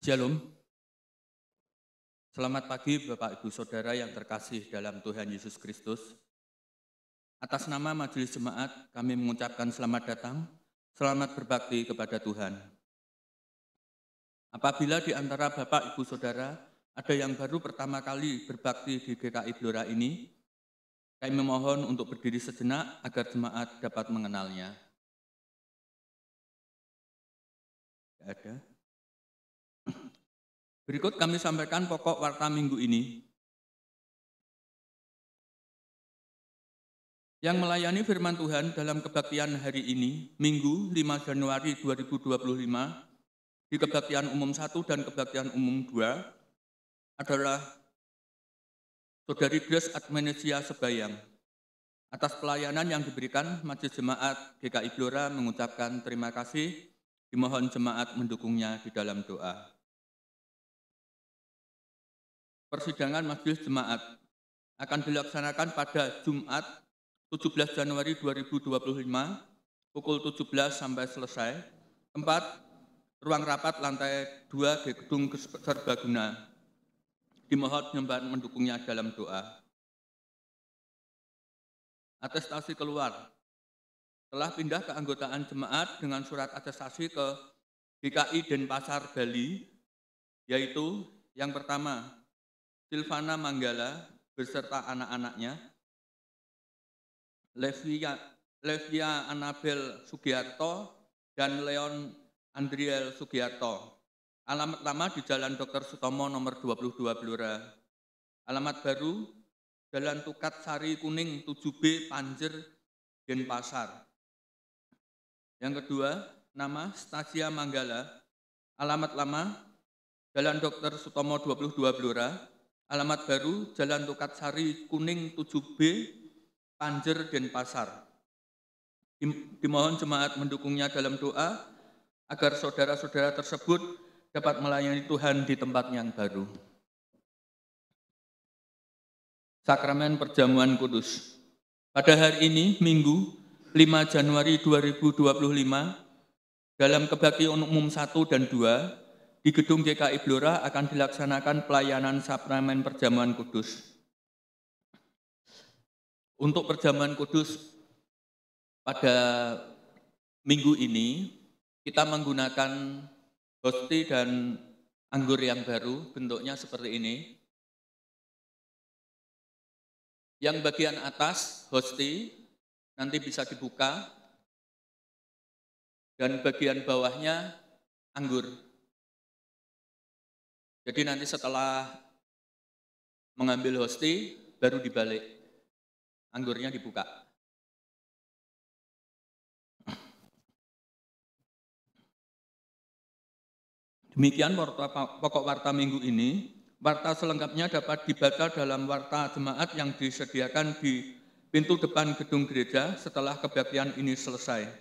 Shalom. Selamat pagi Bapak Ibu Saudara yang terkasih dalam Tuhan Yesus Kristus. Atas nama Majelis Jemaat kami mengucapkan selamat datang, selamat berbakti kepada Tuhan. Apabila di antara Bapak Ibu Saudara ada yang baru pertama kali berbakti di GKI Blora ini, kami memohon untuk berdiri sejenak agar jemaat dapat mengenalnya. Tidak ada. Berikut kami sampaikan pokok warta minggu ini. Yang melayani firman Tuhan dalam kebaktian hari ini, Minggu 5 Januari 2025, di kebaktian umum 1 dan kebaktian umum 2, adalah Saudari Grace Admenesia Sebayang. Atas pelayanan yang diberikan, Majelis Jemaat GKI Blora mengucapkan terima kasih, dimohon jemaat mendukungnya di dalam doa. Persidangan Majelis Jemaat akan dilaksanakan pada Jumat 17 Januari 2025 pukul 17 sampai selesai. Tempat ruang rapat lantai 2 Gedung Serbaguna. Dimohon jemaat mendukungnya dalam doa. Atestasi keluar. Telah pindah keanggotaan jemaat dengan surat atestasi ke GKI Denpasar, Bali, yaitu yang pertama, Silvana Manggala beserta anak-anaknya, Levia Anabel Sugiarto, dan Leon Andriel Sugiarto. Alamat lama di Jalan Dr. Sutomo nomor 22 Blora. Alamat baru Jalan Tukat Sari Kuning 7B Panjer, Denpasar. Yang kedua, nama Stasia Manggala. Alamat lama Jalan Dr. Sutomo 22 Blora. Alamat baru Jalan Tukat Sari Kuning 7B Panjer, Denpasar. Dimohon jemaat mendukungnya dalam doa agar saudara-saudara tersebut dapat melayani Tuhan di tempat yang baru. Sakramen Perjamuan Kudus. Pada hari ini, Minggu 5 Januari 2025, dalam kebaktian umum 1 dan 2, di Gedung GKI Blora akan dilaksanakan pelayanan sakramen Perjamuan Kudus. Untuk Perjamuan Kudus pada minggu ini, kita menggunakan hosti dan anggur yang baru, bentuknya seperti ini. Yang bagian atas, hosti, nanti bisa dibuka, dan bagian bawahnya, anggur. Jadi nanti setelah mengambil hosti, baru dibalik. Anggurnya dibuka. Demikian pokok warta minggu ini. Warta selengkapnya dapat dibaca dalam warta jemaat yang disediakan di pintu depan gedung gereja setelah kebaktian ini selesai.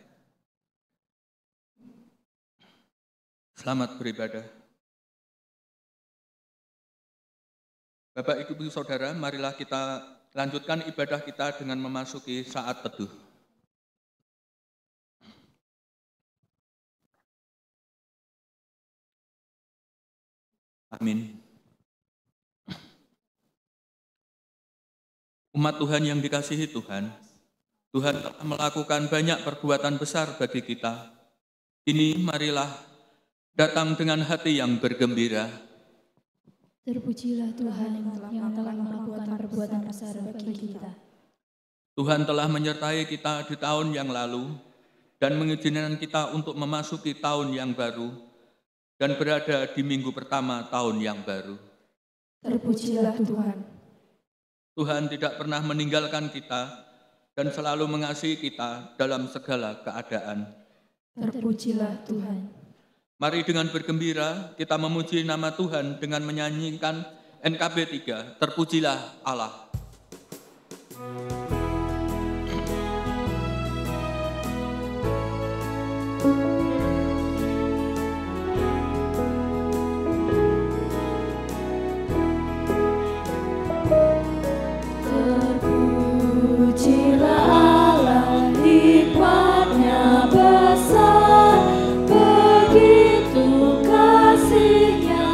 Selamat beribadah. Bapak, Ibu, Saudara, marilah kita lanjutkan ibadah kita dengan memasuki saat teduh. Amin. Umat Tuhan yang dikasihi Tuhan, Tuhan telah melakukan banyak perbuatan besar bagi kita. Ini marilah datang dengan hati yang bergembira. Terpujilah Tuhan yang telah melakukan perbuatan besar bagi kita. Tuhan telah menyertai kita di tahun yang lalu dan mengizinkan kita untuk memasuki tahun yang baru dan berada di minggu pertama tahun yang baru. Terpujilah Tuhan. Tuhan tidak pernah meninggalkan kita dan selalu mengasihi kita dalam segala keadaan. Terpujilah Tuhan. Mari dengan bergembira kita memuji nama Tuhan dengan menyanyikan NKB 3, Terpujilah Allah. Terpujilah Allah, hikmat-Nya besar, begitu kasih-Nya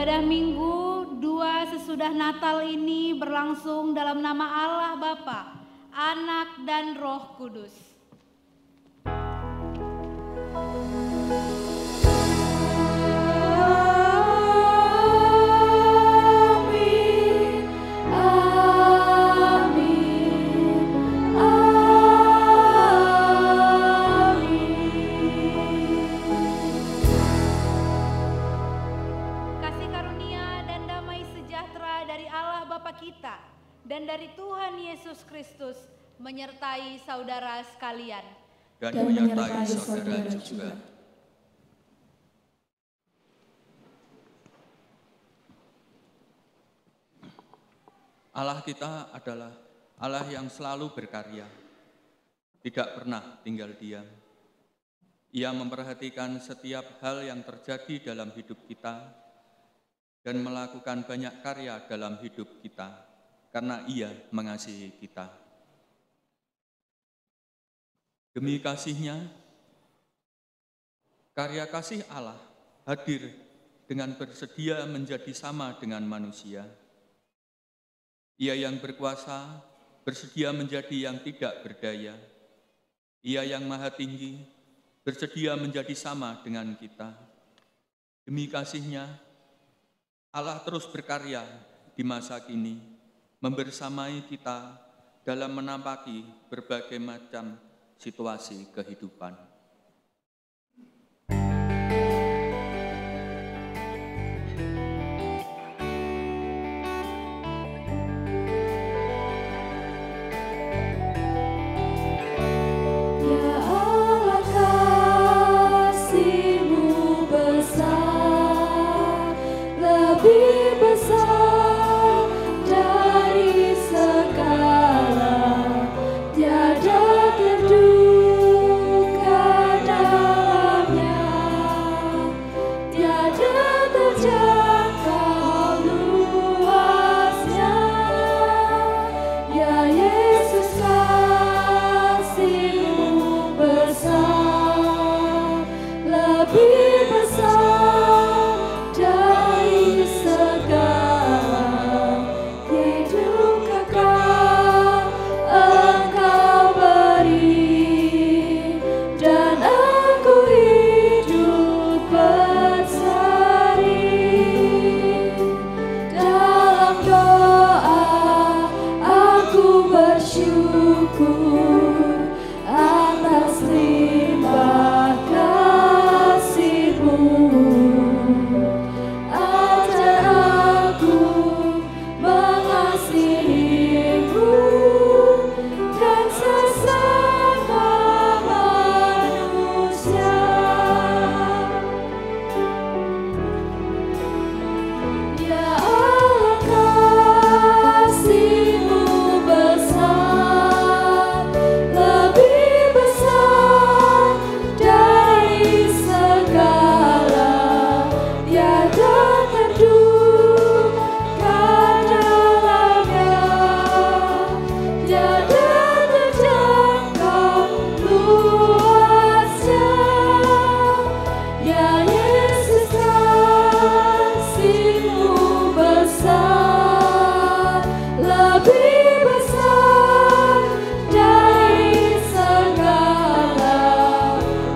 Ibadah Minggu 2 sesudah Natal ini berlangsung dalam nama Allah Bapa, Anak dan Roh Kudus. Dan dari Tuhan Yesus Kristus menyertai saudara sekalian. Dan menyertai saudara juga. Allah kita adalah Allah yang selalu berkarya, tidak pernah tinggal diam. Ia memperhatikan setiap hal yang terjadi dalam hidup kita dan melakukan banyak karya dalam hidup kita. Karena Ia mengasihi kita. Demi kasih-Nya, karya kasih Allah hadir dengan bersedia menjadi sama dengan manusia. Ia yang berkuasa bersedia menjadi yang tidak berdaya. Ia yang maha tinggi bersedia menjadi sama dengan kita. Demi kasih-Nya, Allah terus berkarya di masa kini, membersamai kita dalam menampaki berbagai macam situasi kehidupan. Ya Allah, kasih-Mu besar, lebih besar dari segala, tiada terduga dalamnya, tiada terjangkau luasnya. Ya Yesus, kasih-Mu besar, lebih besar dari segala, hidup kekal Engkau beri, dan aku hidup berseri. Dalam doa aku bersyukur atas limpah kasih-Mu. Ajar aku mengasihi-Mu dan sesama manusia. Ya Allah, kasih-Mu besar, lebih besar dari segala, tiada terduga dalamnya, tiada terjangkau luasnya. Ya Yesus, kasih-Mu besar, lebih besar dari segala,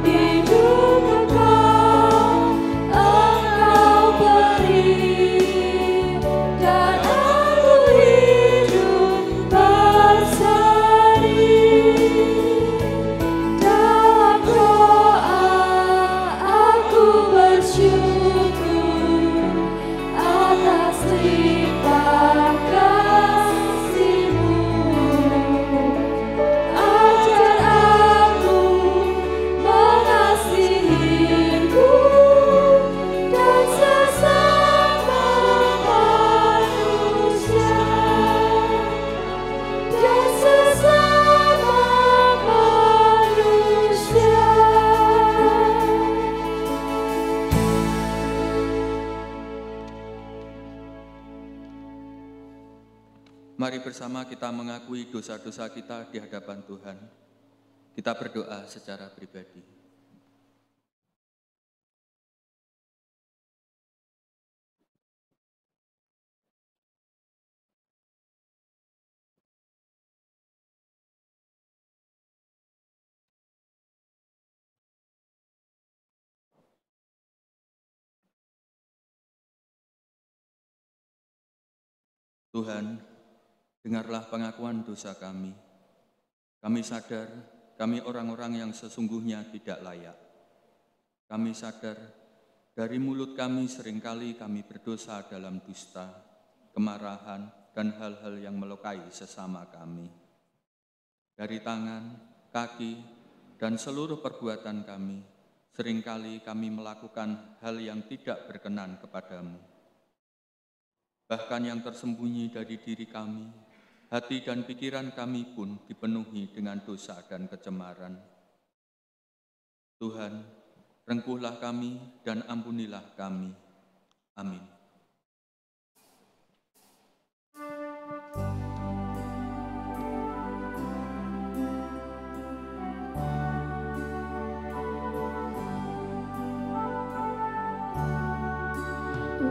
hidup kekal Engkau beri, dan aku hidup berseri. Dalam doa aku bersyukur atas limpah kasih-Mu. Ajar aku mengasihi-Mu dan sesama manusia, dan sesama manusia. Mari bersama kita mengakui dosa-dosa kita di hadapan Tuhan. Kita berdoa secara pribadi. Tuhan, dengarlah pengakuan dosa kami. Kami sadar kami orang-orang yang sesungguhnya tidak layak. Kami sadar dari mulut kami seringkali kami berdosa dalam dusta, kemarahan, dan hal-hal yang melukai sesama kami. Dari tangan, kaki, dan seluruh perbuatan kami, seringkali kami melakukan hal yang tidak berkenan kepadamu. Bahkan yang tersembunyi dari diri kami, hati dan pikiran kami pun dipenuhi dengan dosa dan kecemaran. Tuhan, rengkuhlah kami dan ampunilah kami. Amin.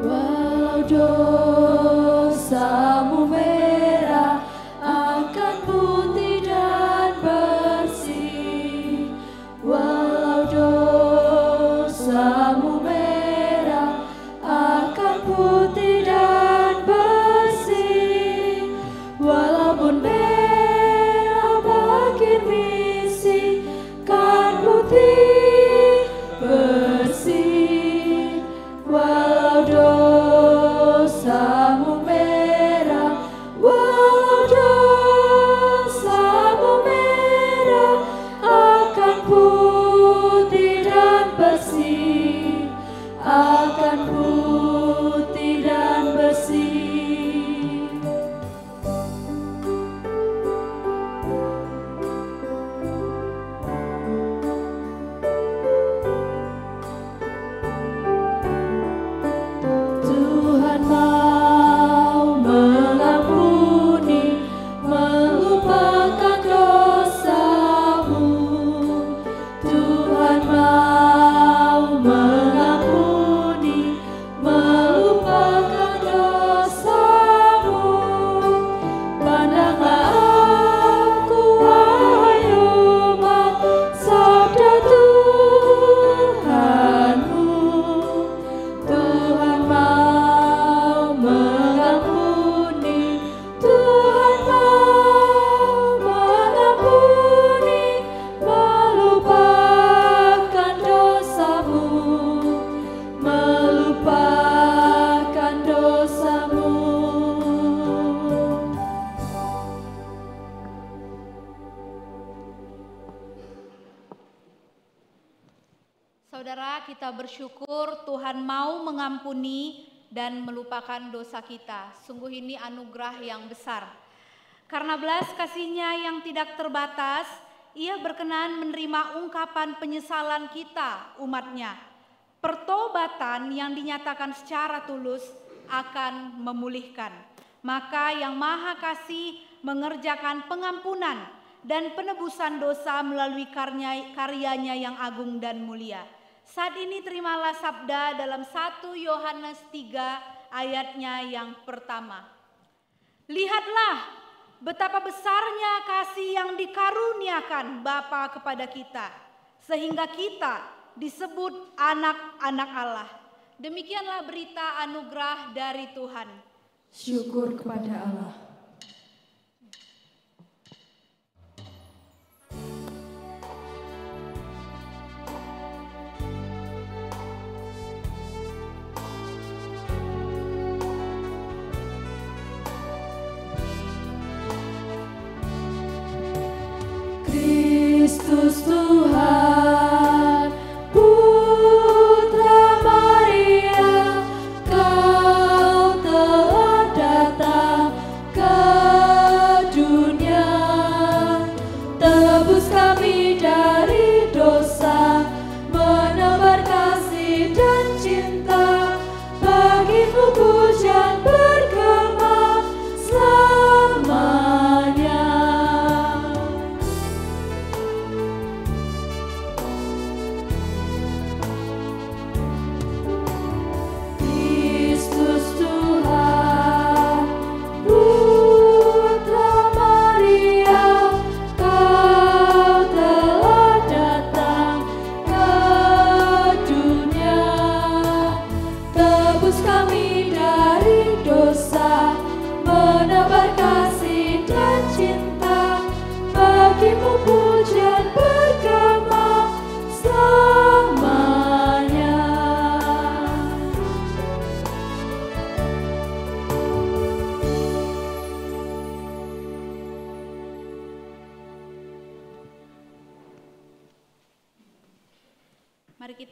Walau dosamu merah akan putih dan bersih, walau dosamu merah akan putih dan bersih, walaupun merah makin misi kan putih bersih, walau dosamu merah, walau dosamu merah akan putih dan bersih, akan putih dan bersih. Tuhan mau mengampuni, melupakan dosamu. Tuhan mau mengampuni, melupakan dosamu. Pandanglah aku, wahai umat, sabda Tuhanmu. Tuhan mau mengampuni, Tuhan mau mengampuni, melupakan dosamu, melupakan dosamu. Saudara, kita bersyukur Tuhan mau mengampuni dan melupakan dosa kita. Sungguh ini anugerah yang besar. Karena belas kasih-Nya yang tidak terbatas, Ia berkenan menerima ungkapan penyesalan kita, umat-Nya. Pertobatan yang dinyatakan secara tulus akan memulihkan. Maka yang Maha Kasih mengerjakan pengampunan dan penebusan dosa melalui karyanya yang agung dan mulia. Saat ini terimalah sabda dalam 1 Yohanes 3 ayatnya yang pertama. Lihatlah betapa besarnya kasih yang dikaruniakan Bapa kepada kita, sehingga kita disebut anak-anak Allah. Demikianlah berita anugerah dari Tuhan. Syukur kepada Allah. Kristus Tuhan, Putra Maria, Kau telah datang ke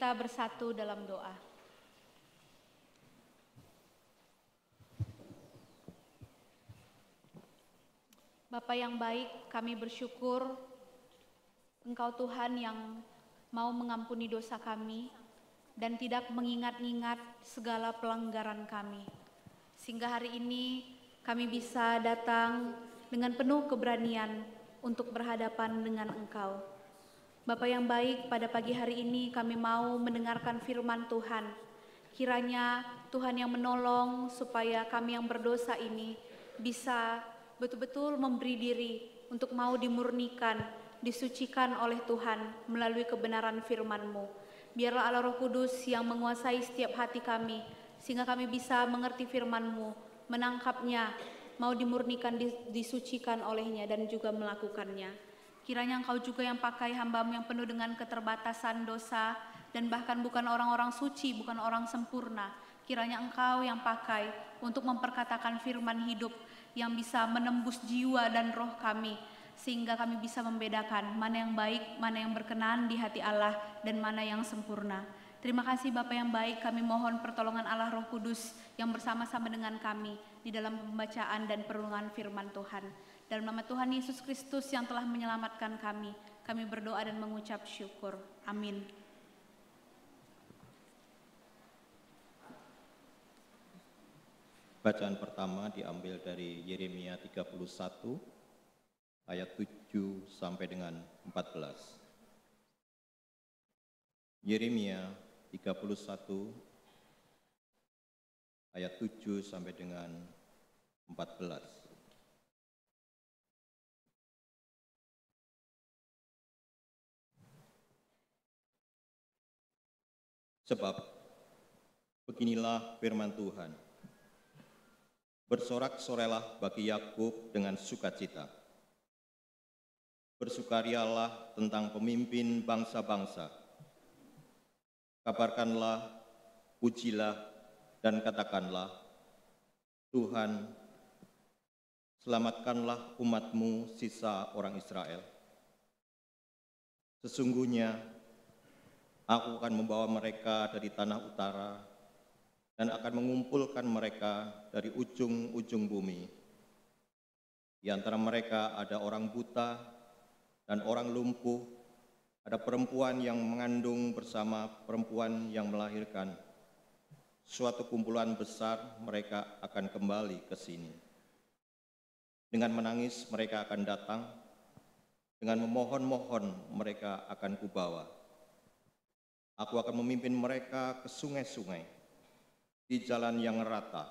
kita bersatu dalam doa. Bapa yang baik, kami bersyukur Engkau Tuhan yang mau mengampuni dosa kami dan tidak mengingat-ingat segala pelanggaran kami. Sehingga hari ini kami bisa datang dengan penuh keberanian untuk berhadapan dengan Engkau. Bapa yang baik, pada pagi hari ini kami mau mendengarkan firman Tuhan. Kiranya Tuhan yang menolong supaya kami yang berdosa ini bisa betul-betul memberi diri untuk mau dimurnikan, disucikan oleh Tuhan melalui kebenaran firman-Mu. Biarlah Allah Roh Kudus yang menguasai setiap hati kami, sehingga kami bisa mengerti firman-Mu, menangkapnya, mau dimurnikan, disucikan olehnya dan juga melakukannya. Kiranya Engkau juga yang pakai hamba-Mu yang penuh dengan keterbatasan dosa dan bahkan bukan orang-orang suci, bukan orang sempurna. Kiranya Engkau yang pakai untuk memperkatakan firman hidup yang bisa menembus jiwa dan roh kami, sehingga kami bisa membedakan mana yang baik, mana yang berkenan di hati Allah, dan mana yang sempurna. Terima kasih Bapa yang baik, kami mohon pertolongan Allah Roh Kudus yang bersama-sama dengan kami di dalam pembacaan dan perenungan firman Tuhan. Dalam nama Tuhan Yesus Kristus yang telah menyelamatkan kami berdoa dan mengucap syukur. Amin. Bacaan pertama diambil dari Yeremia 31 ayat 7 sampai dengan 14. Yeremia 31 ayat 7 sampai dengan 14. Sebab beginilah firman Tuhan. Bersorak-sorailah bagi Yakub dengan sukacita. Bersukarialah tentang pemimpin bangsa-bangsa. Kabarkanlah, pujilah, dan katakanlah, Tuhan, selamatkanlah umat-Mu sisa orang Israel. Sesungguhnya, aku akan membawa mereka dari tanah utara, dan akan mengumpulkan mereka dari ujung-ujung bumi. Di antara mereka ada orang buta dan orang lumpuh, ada perempuan yang mengandung bersama perempuan yang melahirkan. Suatu kumpulan besar mereka akan kembali ke sini. Dengan menangis mereka akan datang, dengan memohon-mohon mereka akan kubawa. Aku akan memimpin mereka ke sungai-sungai, di jalan yang rata.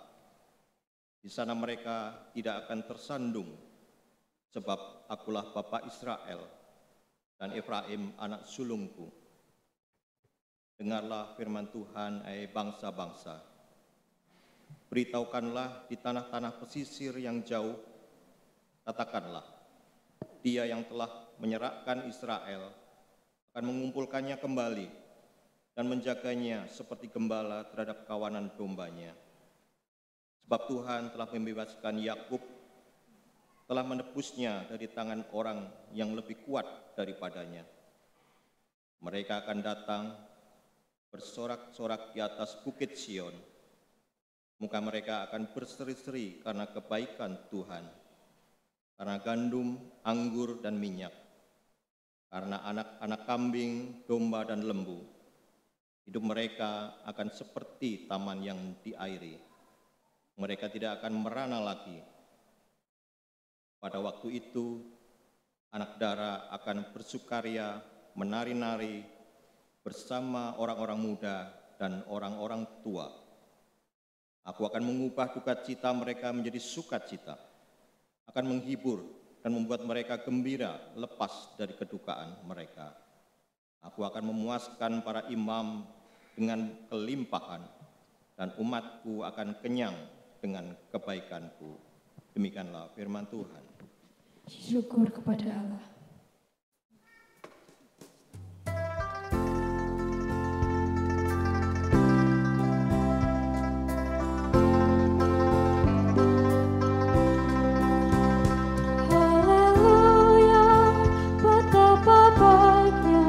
Di sana mereka tidak akan tersandung, sebab akulah Bapa Israel dan Efraim anak sulungku. Dengarlah firman Tuhan, hai bangsa-bangsa. Beritahukanlah di tanah-tanah pesisir yang jauh, katakanlah, Dia yang telah menyerahkan Israel akan mengumpulkannya kembali dan menjaganya seperti gembala terhadap kawanan dombanya. Sebab Tuhan telah membebaskan Yakub, telah menebusnya dari tangan orang yang lebih kuat daripadanya. Mereka akan datang bersorak-sorak di atas bukit Sion. Muka mereka akan berseri-seri karena kebaikan Tuhan, karena gandum, anggur, dan minyak, karena anak-anak kambing, domba, dan lembu. Hidup mereka akan seperti taman yang diairi. Mereka tidak akan merana lagi. Pada waktu itu, anak dara akan bersukaria, menari-nari bersama orang-orang muda dan orang-orang tua. Aku akan mengubah duka cita mereka menjadi sukacita, akan menghibur dan membuat mereka gembira lepas dari kedukaan mereka. Aku akan memuaskan para imam dengan kelimpahan, dan umatku akan kenyang dengan kebaikanku. Demikianlah firman Tuhan. Syukur kepada Allah. Haleluya, betapa baiknya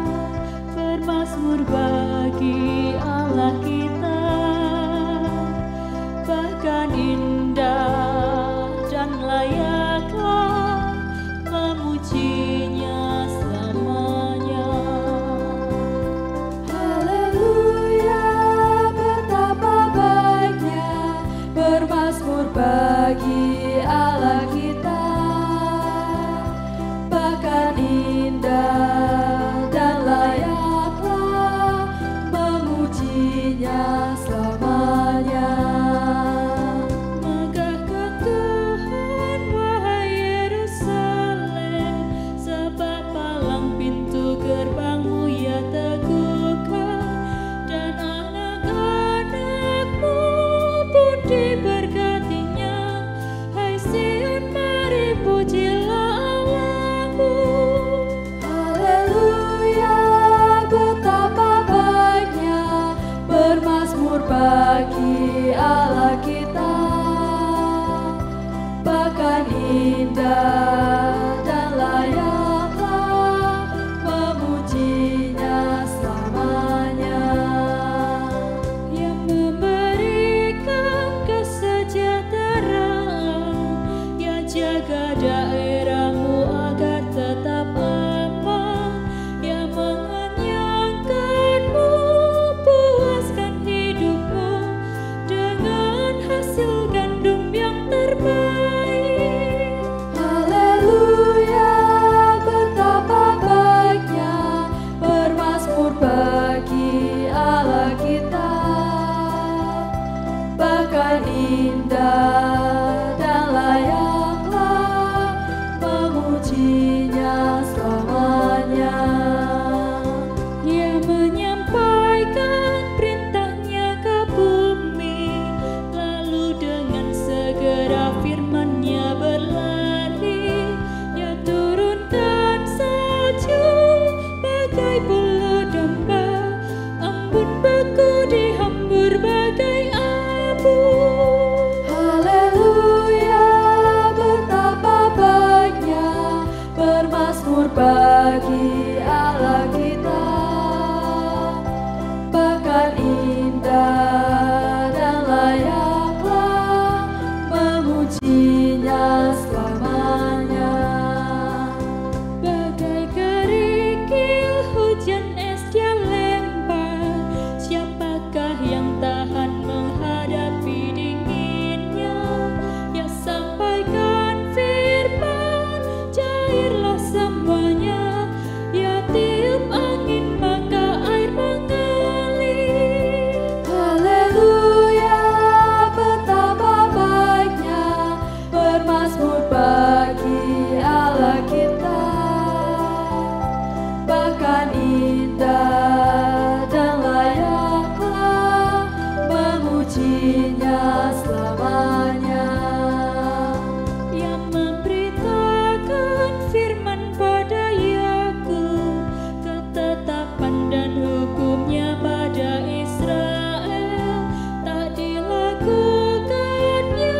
bermazmur bagi selamanya. Megahkan Tuhan wahai Yerusalem, sebab palang pintu gerbangmu ia teguhkan, dan anak-anakmu pun diberkatinya. Hai Sion, mari pujilah Allahmu. Haleluya, betapa baiknya bermazmur bagi Allah kita, bahkan indah dan layaklah memujinya selamanya. Yang memberikan kesejahteraan, yang jaga daerahmu agar tetap aman, yang mengenyangkanmu, puaskan hidupmu dengan hasil gandum yang terbaik. Haleluya, betapa baiknya bermazmur bagi Allah kita, bahkan indah dan layaklah memujinya selamanya. Ia menyampaikan perintahnya ke bumi, lalu dengan segera firman-Nya berlari. Ia turunkan salju bagai bulu domba, embun beku dihambur bagai abu. Haleluya, betapa baiknya bermazmur bagi Allah kita, bahkan indah dan layaklah memujinya selamanya. Bagai kerikil hujan es dia lempar, siapakah yang tahan menghadapi dinginnya? Ya sampaikan firman, cairlah semuanya. Ya tiup angin, maka air mengalir. Haleluya, betapa baiknya bermazmur bagi Allah kita, bahkan indah dan layaklah memujinya selamanya. Yang memberitakan firman pada Yakub, ketetapan dan hukumnya pada Israel, tak dilakukannya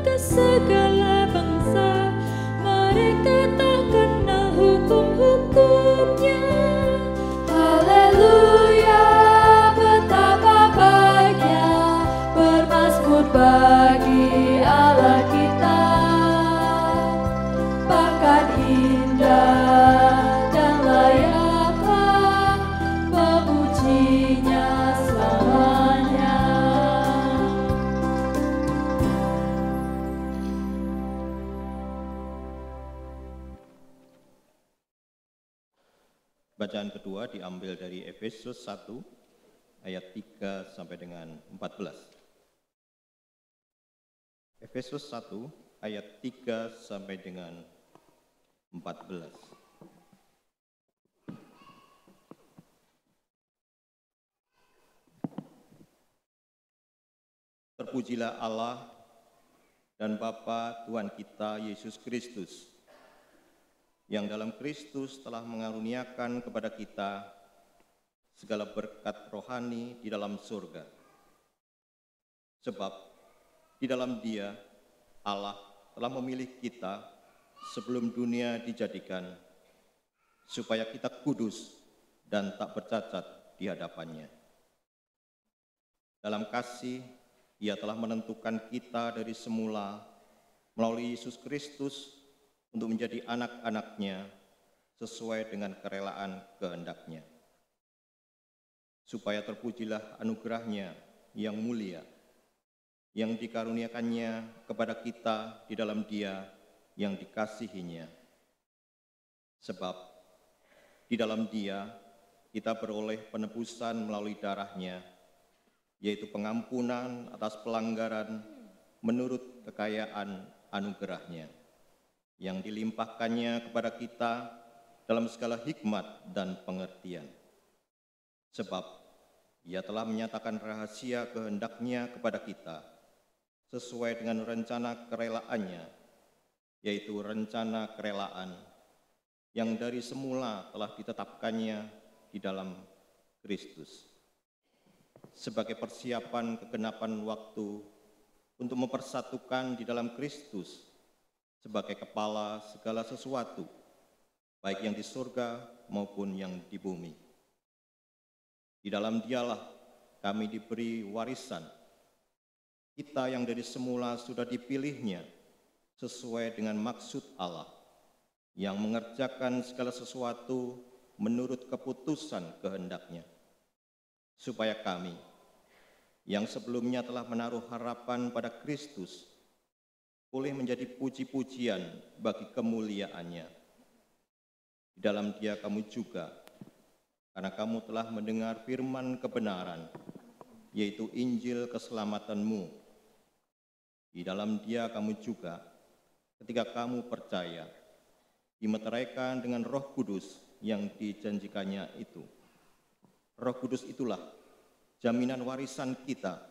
ke segala bangsa. Mereka tak kenal hukum-hukumnya. Haleluya, betapa baiknya bermazmur bagi Allah kita, bahkan indah dan layaklah memujinya selamanya. Bacaan kedua diambil dari Efesus 1 ayat 3 sampai dengan 14. Efesus 1 ayat 3 sampai dengan 14. Terpujilah Allah dan Bapa Tuhan kita Yesus Kristus, yang dalam Kristus telah mengaruniakan kepada kita segala berkat rohani di dalam surga. Sebab di dalam Dia Allah telah memilih kita sebelum dunia dijadikan, supaya kita kudus dan tak bercacat di hadapan-Nya. Dalam kasih Ia telah menentukan kita dari semula melalui Yesus Kristus untuk menjadi anak-anak-Nya sesuai dengan kerelaan kehendak-Nya, supaya terpujilah anugerah-Nya yang mulia, yang dikaruniakannya kepada kita di dalam Dia yang dikasihinya. Sebab di dalam Dia kita beroleh penebusan melalui darah-Nya, yaitu pengampunan atas pelanggaran menurut kekayaan anugerah-Nya yang dilimpahkannya kepada kita dalam segala hikmat dan pengertian. Sebab Ia telah menyatakan rahasia kehendak-Nya kepada kita sesuai dengan rencana kerelaannya, yaitu rencana kerelaan yang dari semula telah ditetapkannya di dalam Kristus sebagai persiapan kegenapan waktu untuk mempersatukan di dalam Kristus sebagai kepala segala sesuatu, baik yang di surga maupun yang di bumi. Di dalam Dialah kami diberi warisan, kita yang dari semula sudah dipilih-Nya sesuai dengan maksud Allah, yang mengerjakan segala sesuatu menurut keputusan kehendak-Nya, supaya kami, yang sebelumnya telah menaruh harapan pada Kristus, boleh menjadi puji-pujian bagi kemuliaan-Nya. Di dalam Dia kamu juga, karena kamu telah mendengar firman kebenaran, yaitu Injil keselamatan-Mu. Di dalam Dia kamu juga, ketika kamu percaya, dimeteraikan dengan Roh Kudus yang dijanjikannya itu. Roh Kudus itulah jaminan warisan kita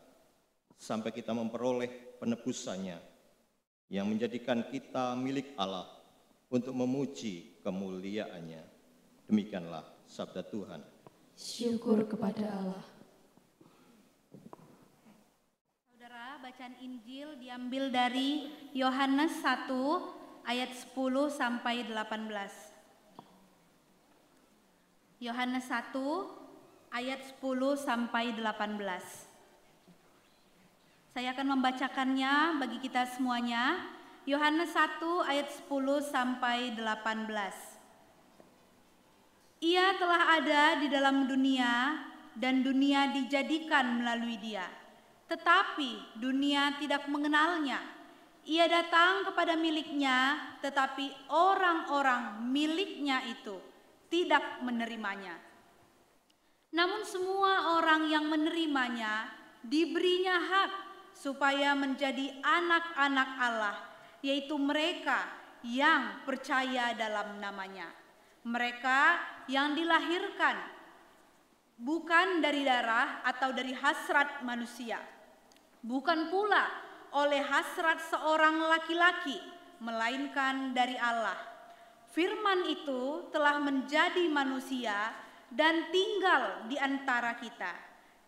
sampai kita memperoleh penebusannya yang menjadikan kita milik Allah untuk memuji kemuliaan-Nya. Demikianlah sabda Tuhan. Syukur kepada Allah. Saudara, bacaan Injil diambil dari Yohanes 1 ayat 10 sampai 18. Yohanes 1 ayat 10 sampai 18. Saya akan membacakannya bagi kita semuanya. Yohanes 1 ayat 10 sampai 18. Ia telah ada di dalam dunia dan dunia dijadikan melalui Dia, tetapi dunia tidak mengenalnya. Ia datang kepada miliknya, tetapi orang-orang miliknya itu tidak menerimanya. Namun semua orang yang menerimanya diberinya hak supaya menjadi anak-anak Allah, yaitu mereka yang percaya dalam namanya. Mereka yang dilahirkan bukan dari darah atau dari hasrat manusia, bukan pula oleh hasrat seorang laki-laki, melainkan dari Allah. Firman itu telah menjadi manusia dan tinggal di antara kita,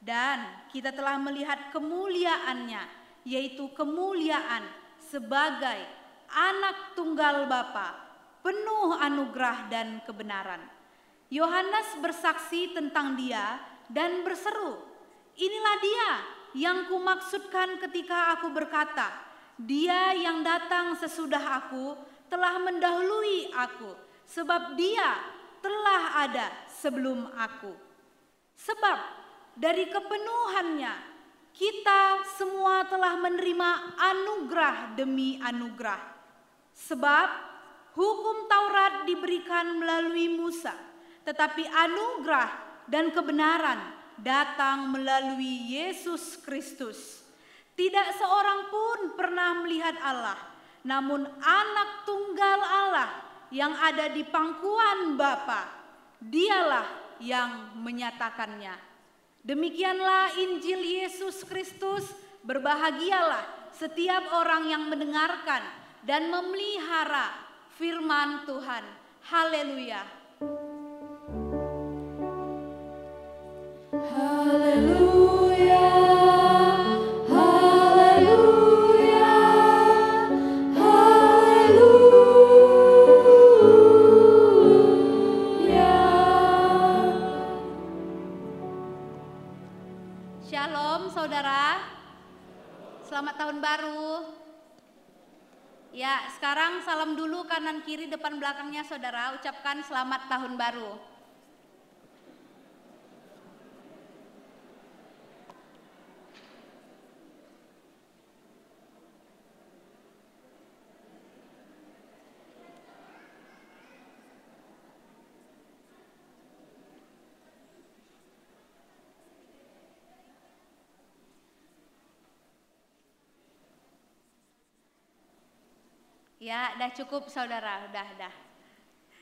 dan kita telah melihat kemuliaan-Nya, yaitu kemuliaan sebagai anak tunggal Bapa, penuh anugerah dan kebenaran. Yohanes bersaksi tentang Dia dan berseru, "Inilah Dia yang kumaksudkan ketika aku berkata, Dia yang datang sesudah aku telah mendahului aku, sebab Dia telah ada sebelum aku." Sebab dari kepenuhannya kita semua telah menerima anugerah demi anugerah. Sebab hukum Taurat diberikan melalui Musa, tetapi anugerah dan kebenaran datang melalui Yesus Kristus. Tidak seorang pun pernah melihat Allah, namun anak tunggal Allah yang ada di pangkuan Bapa, Dialah yang menyatakannya. Demikianlah Injil Yesus Kristus. Berbahagialah setiap orang yang mendengarkan dan memelihara firman Tuhan. Haleluya. Haleluya, haleluya, haleluya. Shalom saudara. Selamat tahun baru. Ya, sekarang salam dulu kanan kiri depan belakangnya saudara, ucapkan selamat tahun baru. Ya, dah cukup saudara, dah.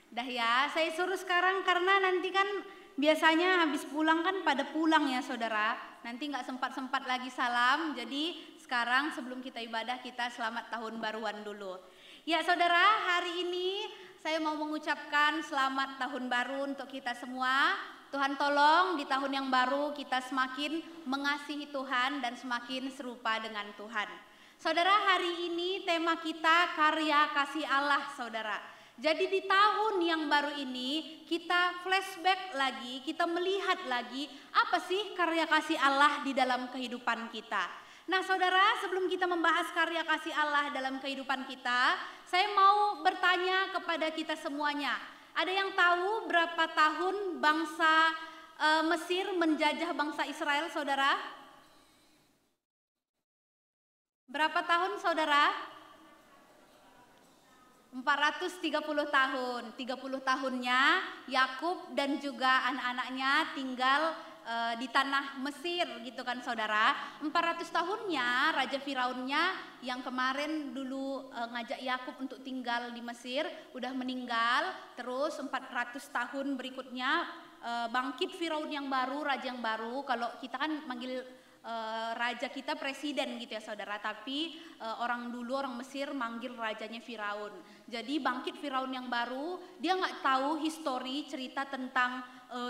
Dah ya, saya suruh sekarang karena nanti kan biasanya habis pulang kan pada pulang ya saudara. Nanti nggak sempat lagi salam, jadi sekarang sebelum kita ibadah kita selamat tahun baruan dulu. Ya saudara, hari ini saya mau mengucapkan selamat tahun baru untuk kita semua. Tuhan tolong di tahun yang baru kita semakin mengasihi Tuhan dan semakin serupa dengan Tuhan. Saudara, hari ini tema kita karya kasih Allah saudara. Jadi di tahun yang baru ini kita flashback lagi, kita melihat lagi apa sih karya kasih Allah di dalam kehidupan kita. Nah saudara, sebelum kita membahas karya kasih Allah dalam kehidupan kita, saya mau bertanya kepada kita semuanya. Ada yang tahu berapa tahun bangsa Mesir menjajah bangsa Israel saudara? Berapa tahun saudara? 430 tahun. 30 tahunnya Yakub dan juga anak-anaknya tinggal di tanah Mesir gitu kan saudara. 400 tahunnya Raja Firaunnya yang kemarin dulu ngajak Yakub untuk tinggal di Mesir udah meninggal. Terus 400 tahun berikutnya bangkit Firaun yang baru, raja yang baru. Kalau kita kan manggil raja kita presiden gitu ya saudara, tapi orang dulu orang Mesir manggil rajanya Firaun. Jadi bangkit Firaun yang baru, dia nggak tahu histori cerita tentang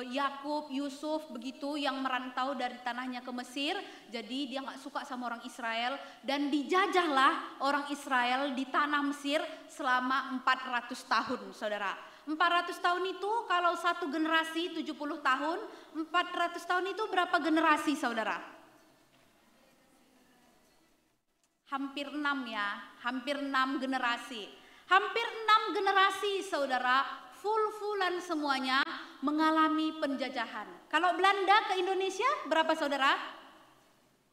Yakub, Yusuf begitu yang merantau dari tanahnya ke Mesir. Jadi dia nggak suka sama orang Israel dan dijajahlah orang Israel di tanah Mesir selama 400 tahun saudara. 400 tahun itu kalau satu generasi 70 tahun, 400 tahun itu berapa generasi saudara? Hampir 6 ya, hampir 6 generasi. Hampir 6 generasi saudara, full-fullan semuanya mengalami penjajahan. Kalau Belanda ke Indonesia berapa saudara?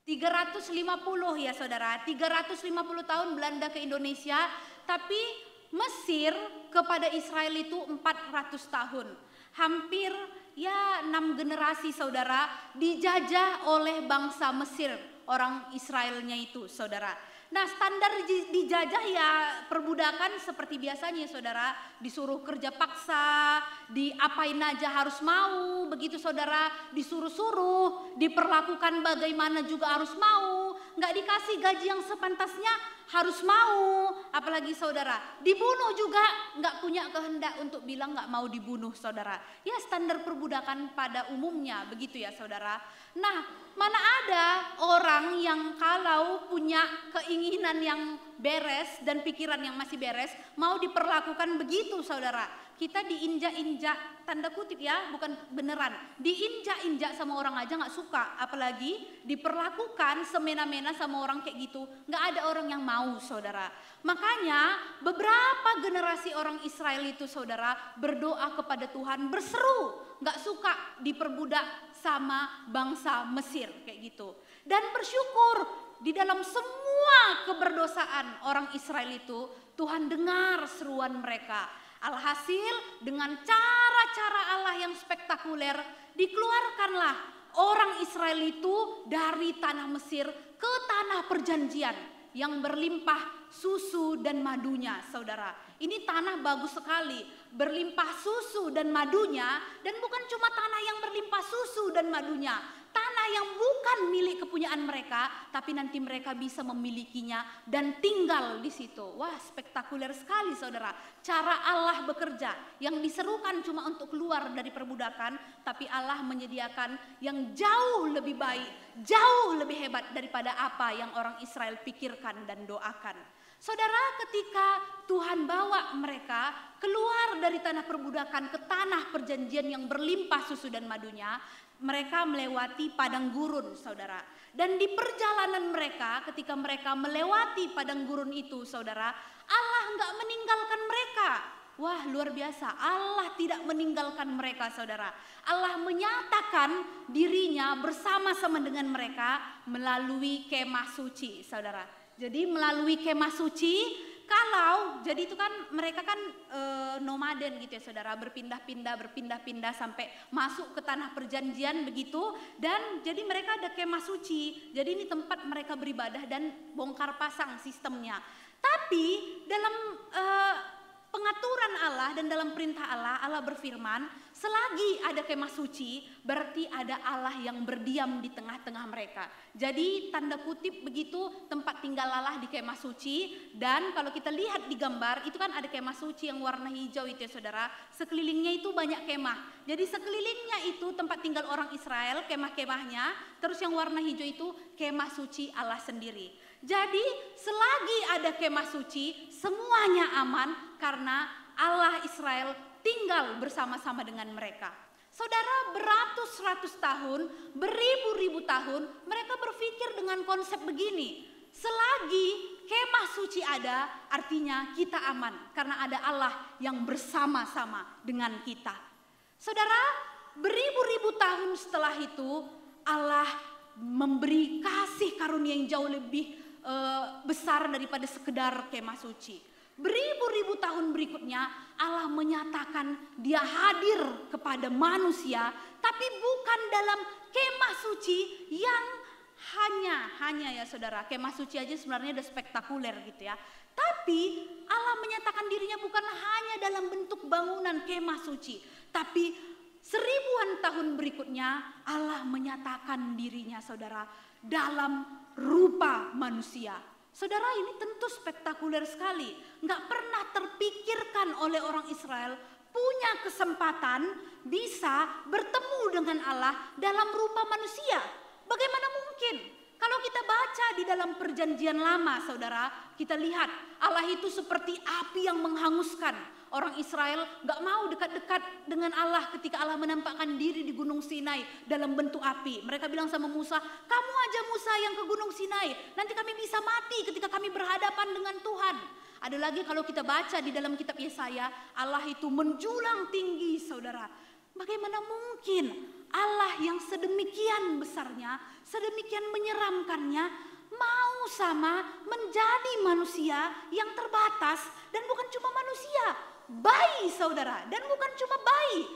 350 ya saudara, 350 tahun Belanda ke Indonesia, tapi Mesir kepada Israel itu 400 tahun. Hampir ya 6 generasi saudara dijajah oleh bangsa Mesir, orang Israelnya itu saudara. Nah standar dijajah ya perbudakan seperti biasanya saudara, disuruh kerja paksa, diapain aja harus mau begitu saudara, disuruh-suruh, diperlakukan bagaimana juga harus mau, nggak dikasih gaji yang sepantasnya harus mau, apalagi saudara dibunuh juga nggak punya kehendak untuk bilang nggak mau dibunuh saudara. Ya standar perbudakan pada umumnya begitu ya saudara. Nah mana ada orang yang kalau punya keinginan yang beres dan pikiran yang masih beres mau diperlakukan begitu saudara. Kita diinjak-injak, tanda kutip ya, bukan beneran, diinjak-injak sama orang aja nggak suka, apalagi diperlakukan semena-mena sama orang kayak gitu, nggak ada orang yang mau saudara. Makanya beberapa generasi orang Israel itu saudara berdoa kepada Tuhan, berseru nggak suka diperbudak sama bangsa Mesir kayak gitu, dan bersyukur di dalam semua keberdosaan orang Israel itu Tuhan dengar seruan mereka. Alhasil dengan cara-cara Allah yang spektakuler dikeluarkanlah orang Israel itu dari tanah Mesir ke tanah perjanjian yang berlimpah susu dan madunya saudara. Ini tanah bagus sekali, berlimpah susu dan madunya, dan bukan cuma tanah yang berlimpah susu dan madunya, tanah yang bukan milik kepunyaan mereka, tapi nanti mereka bisa memilikinya dan tinggal di situ. Wah, spektakuler sekali saudara. Cara Allah bekerja, yang diserukan cuma untuk keluar dari perbudakan, tapi Allah menyediakan yang jauh lebih baik, jauh lebih hebat daripada apa yang orang Israel pikirkan dan doakan. Saudara, ketika Tuhan bawa mereka keluar dari tanah perbudakan ke tanah perjanjian yang berlimpah susu dan madunya, mereka melewati padang gurun saudara. Dan di perjalanan mereka, ketika mereka melewati padang gurun itu saudara, Allah enggak meninggalkan mereka. Wah, luar biasa, Allah tidak meninggalkan mereka saudara. Allah menyatakan dirinya bersama-sama dengan mereka melalui kemah suci saudara. Jadi melalui kemah suci kalau jadi itu kan mereka kan nomaden gitu ya saudara, berpindah-pindah sampai masuk ke tanah perjanjian begitu, dan jadi mereka ada kemah suci. Jadi ini tempat mereka beribadah dan bongkar pasang sistemnya. Tapi dalam pengaturan Allah dan dalam perintah Allah, Allah berfirman, selagi ada kemah suci, berarti ada Allah yang berdiam di tengah-tengah mereka. Jadi tanda kutip begitu, tempat tinggal Allah di kemah suci. Dan kalau kita lihat di gambar, itu kan ada kemah suci yang warna hijau itu ya saudara. Sekelilingnya itu banyak kemah. Jadi sekelilingnya itu tempat tinggal orang Israel, kemah-kemahnya. Terus yang warna hijau itu kemah suci Allah sendiri. Jadi selagi ada kemah suci, semuanya aman karena Allah Israel tinggal bersama-sama dengan mereka. Saudara, beratus-ratus tahun, beribu-ribu tahun, mereka berpikir dengan konsep begini. Selagi kemah suci ada, artinya kita aman karena ada Allah yang bersama-sama dengan kita. Saudara, beribu-ribu tahun setelah itu, Allah memberi kasih karunia yang jauh lebih besar daripada sekedar kemah suci. Beribu-ribu tahun berikutnya Allah menyatakan dia hadir kepada manusia, tapi bukan dalam kemah suci yang hanya ya saudara, kemah suci aja sebenarnya udah spektakuler gitu ya. Tapi Allah menyatakan dirinya bukan hanya dalam bentuk bangunan kemah suci, tapi seribuan tahun berikutnya Allah menyatakan dirinya saudara dalam rupa manusia. Saudara, ini tentu spektakuler sekali. Nggak pernah terpikirkan oleh orang Israel punya kesempatan bisa bertemu dengan Allah dalam rupa manusia. Bagaimana mungkin? Kalau kita baca di dalam perjanjian lama saudara, kita lihat Allah itu seperti api yang menghanguskan. Orang Israel gak mau dekat-dekat dengan Allah ketika Allah menampakkan diri di Gunung Sinai dalam bentuk api. Mereka bilang sama Musa, kamu aja Musa yang ke Gunung Sinai, nanti kami bisa mati ketika kami berhadapan dengan Tuhan. Ada lagi kalau kita baca di dalam kitab Yesaya, Allah itu menjulang tinggi saudara. Bagaimana mungkin Allah yang sedemikian besarnya, sedemikian menyeramkannya, mau sama menjadi manusia yang terbatas, dan bukan cuma manusia, bayi saudara, dan bukan cuma bayi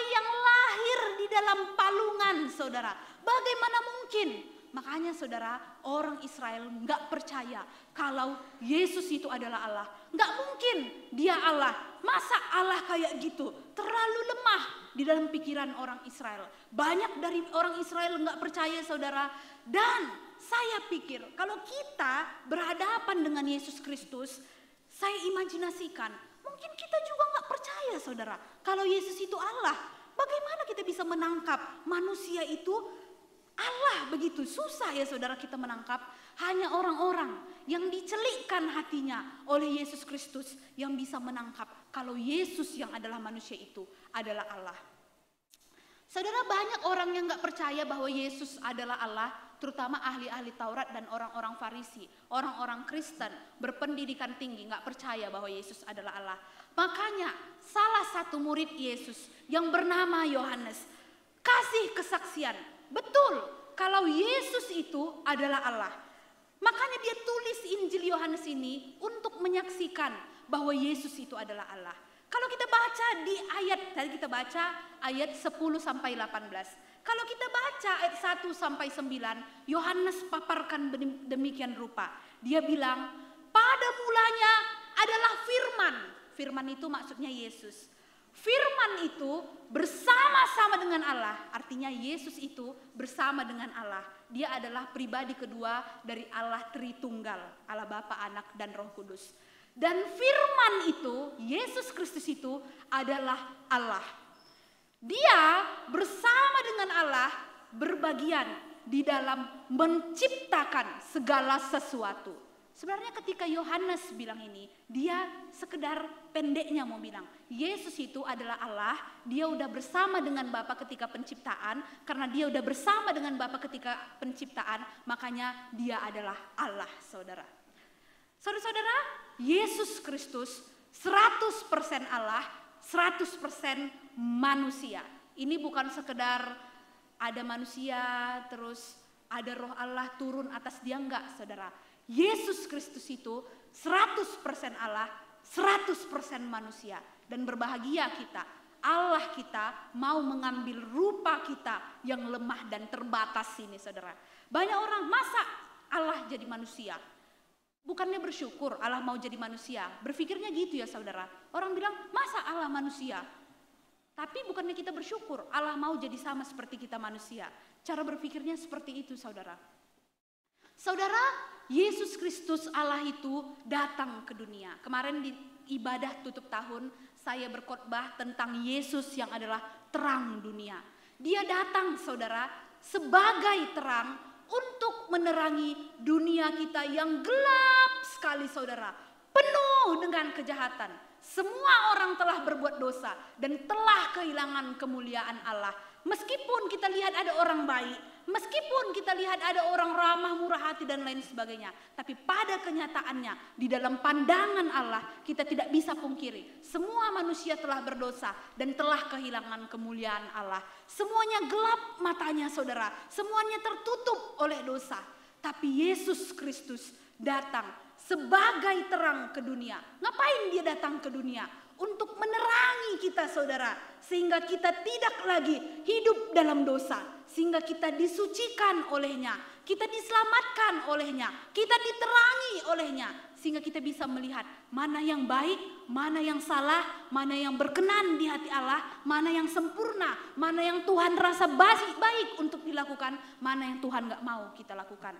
yang lahir di dalam palungan saudara. Bagaimana mungkin? Makanya saudara, orang Israel gak percaya kalau Yesus itu adalah Allah. Gak mungkin dia Allah. Masa Allah kayak gitu? Terlalu lemah di dalam pikiran orang Israel. Banyak dari orang Israel gak percaya saudara. Dan saya pikir kalau kita berhadapan dengan Yesus Kristus, saya imajinasikan mungkin kita juga gak percaya saudara kalau Yesus itu Allah. Bagaimana kita bisa menangkap manusia itu Allah? Begitu susah ya saudara kita menangkap. Hanya orang-orang yang dicelikkan hatinya oleh Yesus Kristus yang bisa menangkap kalau Yesus yang adalah manusia itu adalah Allah. Saudara, banyak orang yang gak percaya bahwa Yesus adalah Allah, terutama ahli-ahli Taurat dan orang-orang Farisi, orang-orang Kristen berpendidikan tinggi gak percaya bahwa Yesus adalah Allah. Makanya salah satu murid Yesus yang bernama Yohanes kasih kesaksian, betul kalau Yesus itu adalah Allah. Makanya dia tulis Injil Yohanes ini untuk menyaksikan bahwa Yesus itu adalah Allah. Kalau kita baca di ayat, tadi kita baca ayat 10 sampai 18. Kalau kita baca ayat 1 sampai 9, Yohanes paparkan demikian rupa. Dia bilang, pada mulanya adalah firman. Firman itu maksudnya Yesus. Firman itu bersama-sama dengan Allah, artinya Yesus itu bersama dengan Allah. Dia adalah pribadi kedua dari Allah Tritunggal, Allah Bapa, Anak, dan Roh Kudus. Dan firman itu, Yesus Kristus itu adalah Allah. Dia bersama dengan Allah berbagian di dalam menciptakan segala sesuatu. Sebenarnya ketika Yohanes bilang ini, dia sekedar pendeknya mau bilang, Yesus itu adalah Allah, dia udah bersama dengan Bapa ketika penciptaan, karena dia udah bersama dengan Bapa ketika penciptaan, makanya dia adalah Allah, saudara. Saudara-saudara, Yesus Kristus 100% Allah, 100% manusia. Ini bukan sekedar ada manusia terus ada roh Allah turun atas dia? Enggak, saudara. Yesus Kristus itu 100% Allah, 100% manusia. Dan berbahagia kita, Allah kita mau mengambil rupa kita yang lemah dan terbatas ini, saudara. Banyak orang, masa Allah jadi manusia? Bukannya bersyukur Allah mau jadi manusia. Berpikirnya gitu ya saudara. Orang bilang, masa Allah manusia? Tapi bukannya kita bersyukur Allah mau jadi sama seperti kita manusia. Cara berpikirnya seperti itu saudara. Saudara, Yesus Kristus Allah itu datang ke dunia. Kemarin di ibadah tutup tahun, saya berkhotbah tentang Yesus yang adalah terang dunia. Dia datang saudara sebagai terang untuk menerangi dunia kita yang gelap sekali saudara. Penuh dengan kejahatan. Semua orang telah berbuat dosa dan telah kehilangan kemuliaan Allah. Meskipun kita lihat ada orang baik, meskipun kita lihat ada orang ramah, murah hati dan lain sebagainya. Tapi pada kenyataannya di dalam pandangan Allah kita tidak bisa pungkiri. Semua manusia telah berdosa dan telah kehilangan kemuliaan Allah. Semuanya gelap matanya saudara, semuanya tertutup oleh dosa. Tapi Yesus Kristus datang sebagai terang ke dunia. Ngapain dia datang ke dunia? Untuk menerangi kita saudara. Sehingga kita tidak lagi hidup dalam dosa. Sehingga kita disucikan olehnya. Kita diselamatkan olehnya. Kita diterangi olehnya. Sehingga kita bisa melihat mana yang baik, mana yang salah, mana yang berkenan di hati Allah, mana yang sempurna, mana yang Tuhan rasa baik untuk dilakukan, mana yang Tuhan gak mau kita lakukan.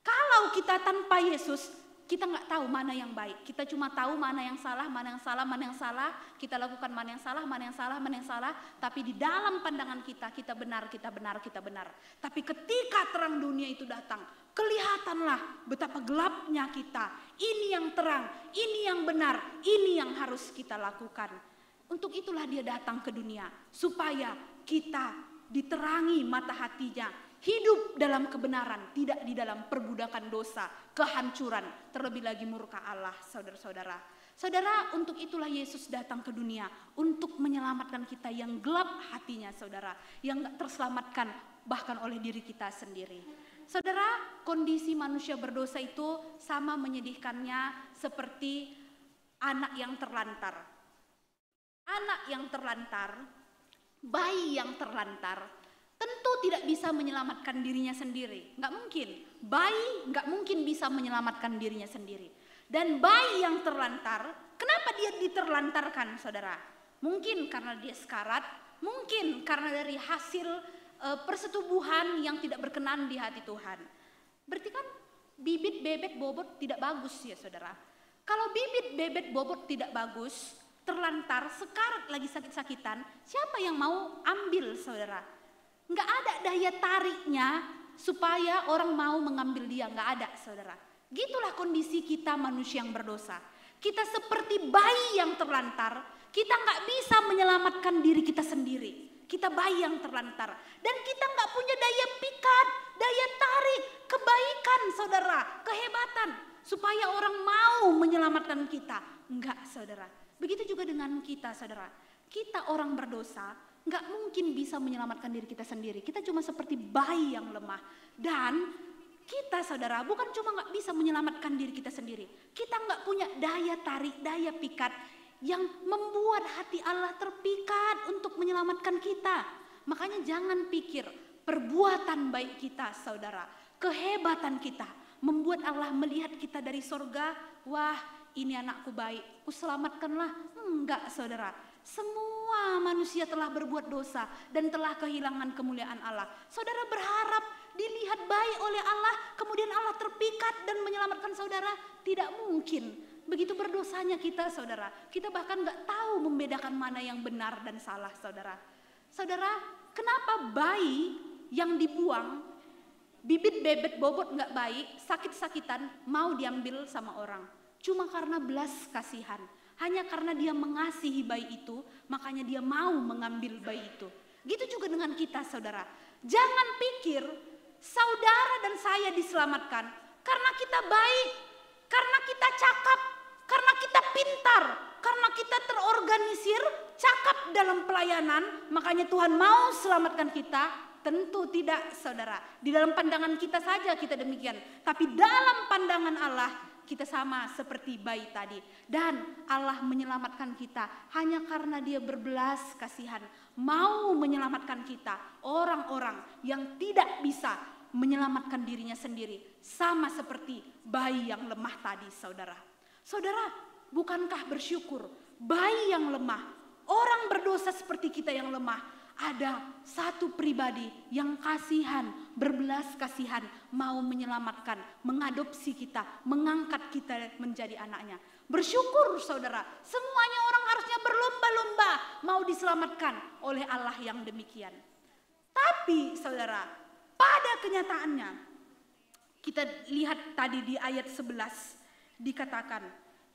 Kalau kita tanpa Yesus, kita nggak tahu mana yang baik. Kita cuma tahu mana yang salah, mana yang salah, mana yang salah. Kita lakukan mana yang salah, mana yang salah, mana yang salah. Tapi di dalam pandangan kita, kita benar, kita benar, kita benar. Tapi ketika terang dunia itu datang, kelihatanlah betapa gelapnya kita. Ini yang terang, ini yang benar, ini yang harus kita lakukan. Untuk itulah dia datang ke dunia. Supaya kita diterangi mata hatinya. Hidup dalam kebenaran, tidak di dalam perbudakan dosa, kehancuran, terlebih lagi murka Allah, saudara-saudara. Saudara, untuk itulah Yesus datang ke dunia, untuk menyelamatkan kita yang gelap hatinya, saudara. Yang gak terselamatkan bahkan oleh diri kita sendiri. Saudara, kondisi manusia berdosa itu sama menyedihkannya seperti anak yang terlantar. Anak yang terlantar, bayi yang terlantar, tentu tidak bisa menyelamatkan dirinya sendiri. Nggak mungkin. Bayi nggak mungkin bisa menyelamatkan dirinya sendiri. Dan bayi yang terlantar, kenapa dia diterlantarkan saudara? Mungkin karena dia sekarat, mungkin karena dari hasil persetubuhan yang tidak berkenan di hati Tuhan. Berarti kan bibit bebek bobot tidak bagus ya saudara. Kalau bibit bebek bobot tidak bagus, terlantar, sekarat lagi sakit-sakitan, siapa yang mau ambil saudara? Nggak ada daya tariknya supaya orang mau mengambil dia, nggak ada saudara. Gitulah kondisi kita manusia yang berdosa. Kita seperti bayi yang terlantar, kita nggak bisa menyelamatkan diri kita sendiri. Kita bayi yang terlantar dan kita nggak punya daya pikat, daya tarik, kebaikan saudara, kehebatan supaya orang mau menyelamatkan kita. Enggak saudara. Begitu juga dengan kita saudara. Kita orang berdosa, nggak mungkin bisa menyelamatkan diri kita sendiri. Kita cuma seperti bayi yang lemah. Dan kita saudara bukan cuma nggak bisa menyelamatkan diri kita sendiri. Kita nggak punya daya tarik, daya pikat yang membuat hati Allah terpikat untuk menyelamatkan kita. Makanya jangan pikir perbuatan baik kita saudara, kehebatan kita membuat Allah melihat kita dari sorga. Wah ini anakku baik, ku selamatkanlah. Enggak saudara. Semua manusia telah berbuat dosa dan telah kehilangan kemuliaan Allah. Saudara berharap dilihat baik oleh Allah, kemudian Allah terpikat dan menyelamatkan saudara? Tidak mungkin. Begitu berdosanya kita saudara. Kita bahkan gak tahu membedakan mana yang benar dan salah saudara. Saudara, kenapa bayi yang dibuang, bibit bebek bobot gak baik, sakit-sakitan mau diambil sama orang? Cuma karena belas kasihan. Hanya karena dia mengasihi bayi itu, makanya dia mau mengambil bayi itu. Gitu juga dengan kita saudara. Jangan pikir saudara dan saya diselamatkan karena kita baik, karena kita cakap, karena kita pintar, karena kita terorganisir, cakap dalam pelayanan, makanya Tuhan mau selamatkan kita. Tentu tidak, saudara. Di dalam pandangan kita saja kita demikian. Tapi dalam pandangan Allah kita sama seperti bayi tadi. Dan Allah menyelamatkan kita hanya karena Dia berbelas kasihan. Mau menyelamatkan kita, orang-orang yang tidak bisa menyelamatkan dirinya sendiri. Sama seperti bayi yang lemah tadi, saudara. Saudara, bukankah bersyukur bayi yang lemah, orang berdosa seperti kita yang lemah, ada satu pribadi yang kasihan, berbelas kasihan, mau menyelamatkan, mengadopsi kita, mengangkat kita menjadi anaknya. Bersyukur saudara, semuanya orang harusnya berlomba-lomba mau diselamatkan oleh Allah yang demikian. Tapi saudara, pada kenyataannya, kita lihat tadi di ayat 11 dikatakan,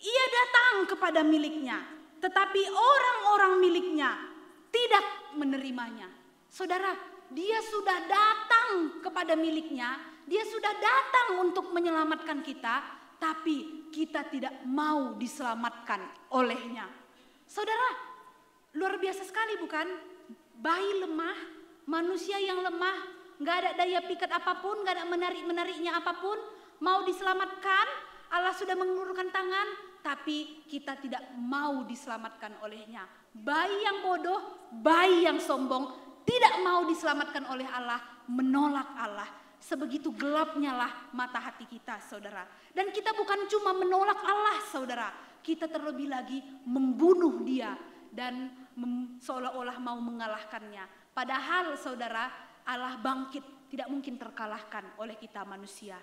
ia datang kepada miliknya, tetapi orang-orang miliknya tidak menerimanya. Saudara, dia sudah datang kepada miliknya, dia sudah datang untuk menyelamatkan kita, tapi kita tidak mau diselamatkan olehnya. Saudara, luar biasa sekali bukan? Bayi lemah, manusia yang lemah, gak ada daya pikat apapun, gak ada menarik-menariknya apapun, mau diselamatkan, Allah sudah mengulurkan tangan, tapi kita tidak mau diselamatkan olehnya. Bayi yang bodoh, bayi yang sombong, tidak mau diselamatkan oleh Allah, menolak Allah. Sebegitu gelapnya lah mata hati kita, saudara. Dan kita bukan cuma menolak Allah, saudara. Kita terlebih lagi membunuh Dia dan seolah-olah mau mengalahkannya. Padahal, saudara, Allah bangkit, tidak mungkin terkalahkan oleh kita manusia.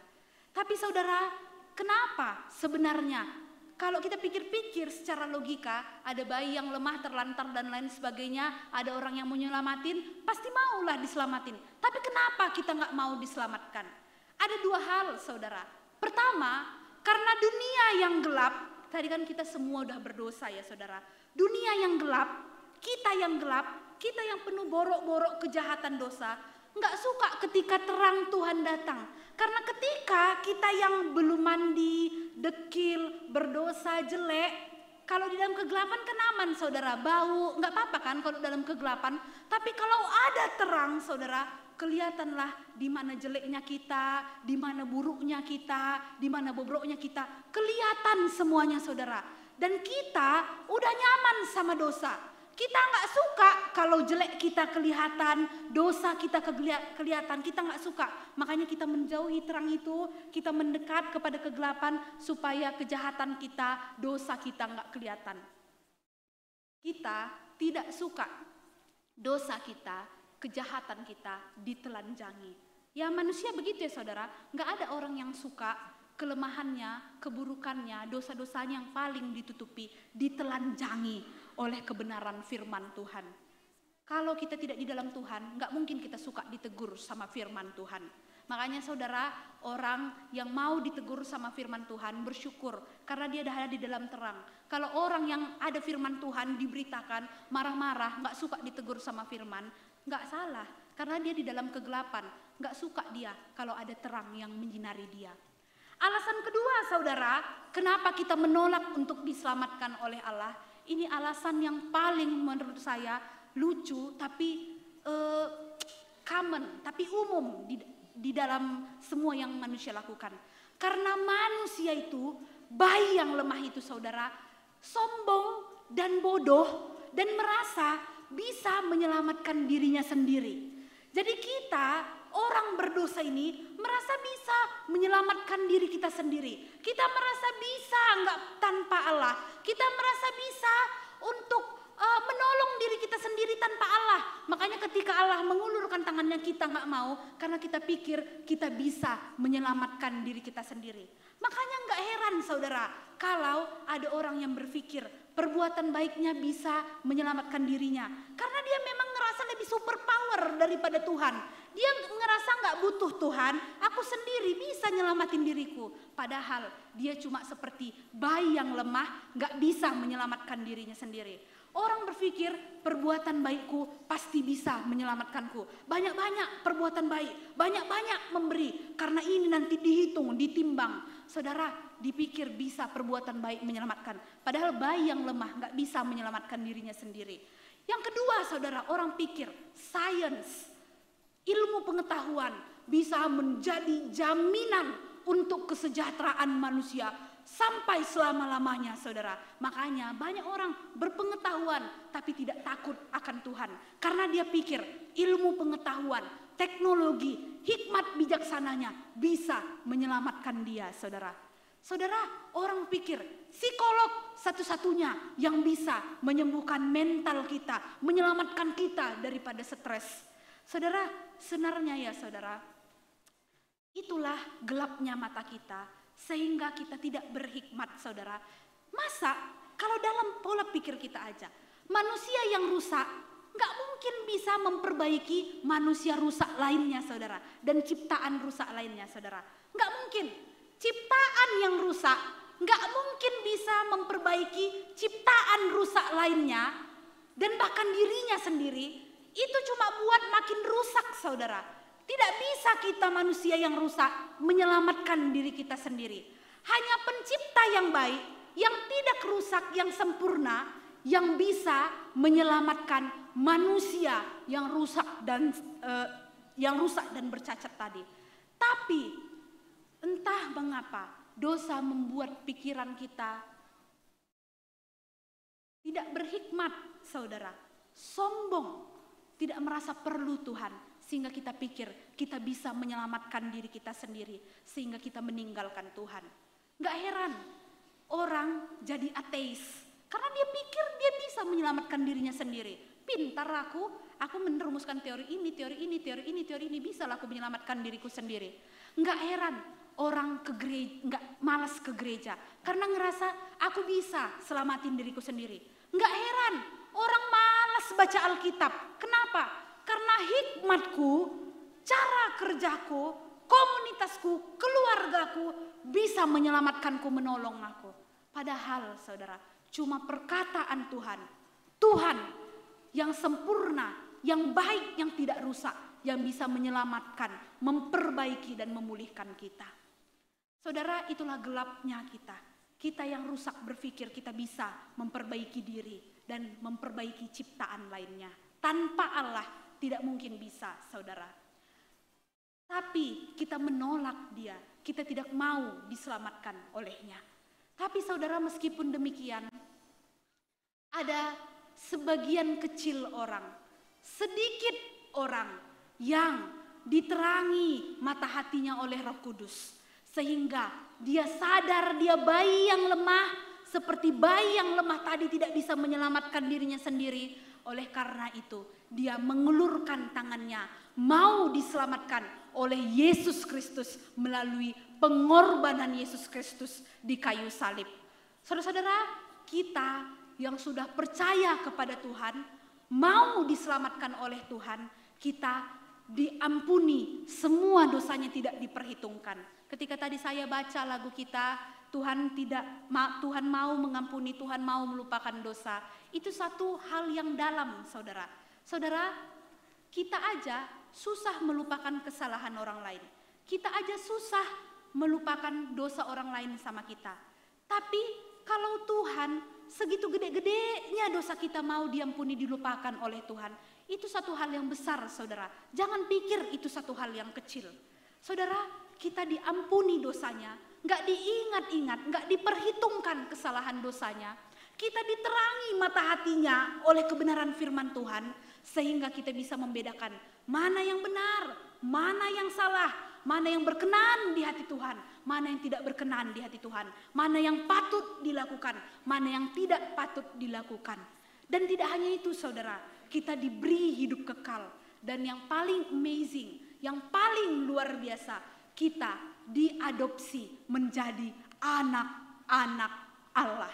Tapi saudara, kenapa sebenarnya? Kalau kita pikir-pikir secara logika, ada bayi yang lemah, terlantar dan lain sebagainya, ada orang yang mau nyelamatin, pasti maulah diselamatin. Tapi kenapa kita nggak mau diselamatkan? Ada dua hal, saudara. Pertama, karena dunia yang gelap, tadi kan kita semua udah berdosa ya saudara. Dunia yang gelap, kita yang penuh borok-borok kejahatan dosa, nggak suka ketika terang Tuhan datang. Karena ketika kita yang belum mandi, dekil, berdosa, jelek, kalau di dalam kegelapan kan aman saudara, bau, nggak apa-apa kan kalau dalam kegelapan. Tapi kalau ada terang saudara, kelihatanlah di mana jeleknya kita, di mana buruknya kita, di mana bobroknya kita, kelihatan semuanya saudara. Dan kita udah nyaman sama dosa. Kita nggak suka kalau jelek kita kelihatan, dosa kita kelihatan, kita nggak suka. Makanya kita menjauhi terang itu, kita mendekat kepada kegelapan supaya kejahatan kita, dosa kita nggak kelihatan. Kita tidak suka dosa kita, kejahatan kita ditelanjangi. Ya manusia begitu ya saudara, nggak ada orang yang suka kelemahannya, keburukannya, dosa-dosanya yang paling ditutupi, ditelanjangi oleh kebenaran firman Tuhan. Kalau kita tidak di dalam Tuhan, nggak mungkin kita suka ditegur sama firman Tuhan. Makanya saudara, orang yang mau ditegur sama firman Tuhan bersyukur karena dia ada di dalam terang. Kalau orang yang ada firman Tuhan diberitakan, marah-marah, nggak suka ditegur sama firman, nggak salah. Karena dia di dalam kegelapan, nggak suka dia kalau ada terang yang menyinari dia. Alasan kedua saudara, kenapa kita menolak untuk diselamatkan oleh Allah? Ini alasan yang paling menurut saya lucu tapi common, tapi umum di dalam semua yang manusia lakukan. Karena manusia itu, bayi yang lemah itu saudara, sombong dan bodoh dan merasa bisa menyelamatkan dirinya sendiri. Jadi kita orang berdosa ini merasa bisa menyelamatkan diri kita sendiri. Kita merasa bisa enggak tanpa Allah. Kita merasa bisa untuk menolong diri kita sendiri tanpa Allah. Makanya ketika Allah mengulurkan tangannya kita enggak mau. Karena kita pikir kita bisa menyelamatkan diri kita sendiri. Makanya enggak heran saudara kalau ada orang yang berpikir perbuatan baiknya bisa menyelamatkan dirinya. Karena dia memang ngerasa lebih super power daripada Tuhan. Dia ngerasa nggak butuh Tuhan, aku sendiri bisa nyelamatin diriku. Padahal dia cuma seperti bayi yang lemah, nggak bisa menyelamatkan dirinya sendiri. Orang berpikir perbuatan baikku pasti bisa menyelamatkanku. Banyak-banyak perbuatan baik, banyak-banyak memberi. Karena ini nanti dihitung, ditimbang. Saudara, dipikir bisa perbuatan baik menyelamatkan. Padahal bayi yang lemah nggak bisa menyelamatkan dirinya sendiri. Yang kedua saudara, orang pikir science. Ilmu pengetahuan bisa menjadi jaminan untuk kesejahteraan manusia sampai selama-lamanya, saudara. Makanya banyak orang berpengetahuan tapi tidak takut akan Tuhan. Karena dia pikir ilmu pengetahuan, teknologi, hikmat bijaksananya bisa menyelamatkan dia, saudara. Saudara, orang pikir psikolog satu-satunya yang bisa menyembuhkan mental kita, menyelamatkan kita daripada stres. Saudara, sebenarnya ya saudara, itulah gelapnya mata kita sehingga kita tidak berhikmat, saudara. Masa kalau dalam pola pikir kita aja, manusia yang rusak gak mungkin bisa memperbaiki manusia rusak lainnya, saudara. Dan ciptaan rusak lainnya, saudara. Gak mungkin. Ciptaan yang rusak gak mungkin bisa memperbaiki ciptaan rusak lainnya. Dan bahkan dirinya sendiri itu cuma buat makin rusak, saudara. Tidak bisa kita manusia yang rusak menyelamatkan diri kita sendiri. Hanya pencipta yang baik, yang tidak rusak, yang sempurna, yang bisa menyelamatkan manusia yang rusak dan bercacat tadi. Tapi entah mengapa dosa membuat pikiran kita tidak berhikmat, saudara. Sombong, tidak merasa perlu Tuhan, sehingga kita pikir kita bisa menyelamatkan diri kita sendiri, sehingga kita meninggalkan Tuhan. Gak heran orang jadi ateis, karena dia pikir dia bisa menyelamatkan dirinya sendiri. Pintar aku menerumuskan teori ini, bisa lah aku menyelamatkan diriku sendiri. Gak heran orang malas ke gereja, karena ngerasa aku bisa selamatin diriku sendiri. Gak heran orang malas baca Alkitab. Kenapa? Karena hikmatku, cara kerjaku, komunitasku, keluargaku bisa menyelamatkanku, menolong aku. Padahal saudara, cuma perkataan Tuhan. Tuhan yang sempurna, yang baik, yang tidak rusak, yang bisa menyelamatkan, memperbaiki dan memulihkan kita. Saudara, itulah gelapnya kita. Kita yang rusak berpikir kita bisa memperbaiki diri dan memperbaiki ciptaan lainnya. Tanpa Allah tidak mungkin bisa, saudara. Tapi kita menolak dia, kita tidak mau diselamatkan olehnya. Tapi saudara, meskipun demikian, ada sebagian kecil orang, sedikit orang yang diterangi mata hatinya oleh Roh Kudus. Sehingga dia sadar dia bayi yang lemah, seperti bayi yang lemah tadi tidak bisa menyelamatkan dirinya sendiri. Oleh karena itu dia mengulurkan tangannya, mau diselamatkan oleh Yesus Kristus melalui pengorbanan Yesus Kristus di kayu salib. Saudara-saudara, kita yang sudah percaya kepada Tuhan, mau diselamatkan oleh Tuhan, kita diampuni, semua dosanya tidak diperhitungkan. Ketika tadi saya baca lagu kita, Tuhan mau mengampuni, Tuhan mau melupakan dosa. Itu satu hal yang dalam, saudara. Saudara, kita aja susah melupakan kesalahan orang lain. Kita aja susah melupakan dosa orang lain sama kita. Tapi kalau Tuhan segitu gede-gedenya dosa kita mau diampuni, dilupakan oleh Tuhan, itu satu hal yang besar, saudara. Jangan pikir itu satu hal yang kecil. Saudara, kita diampuni dosanya, gak diingat-ingat, gak diperhitungkan kesalahan dosanya. Kita diterangi mata hatinya oleh kebenaran firman Tuhan, sehingga kita bisa membedakan mana yang benar, mana yang salah, mana yang berkenan di hati Tuhan, mana yang tidak berkenan di hati Tuhan, mana yang patut dilakukan, mana yang tidak patut dilakukan. Dan tidak hanya itu, saudara, kita diberi hidup kekal. Dan yang paling amazing, yang paling luar biasa, kita diadopsi menjadi anak-anak Allah.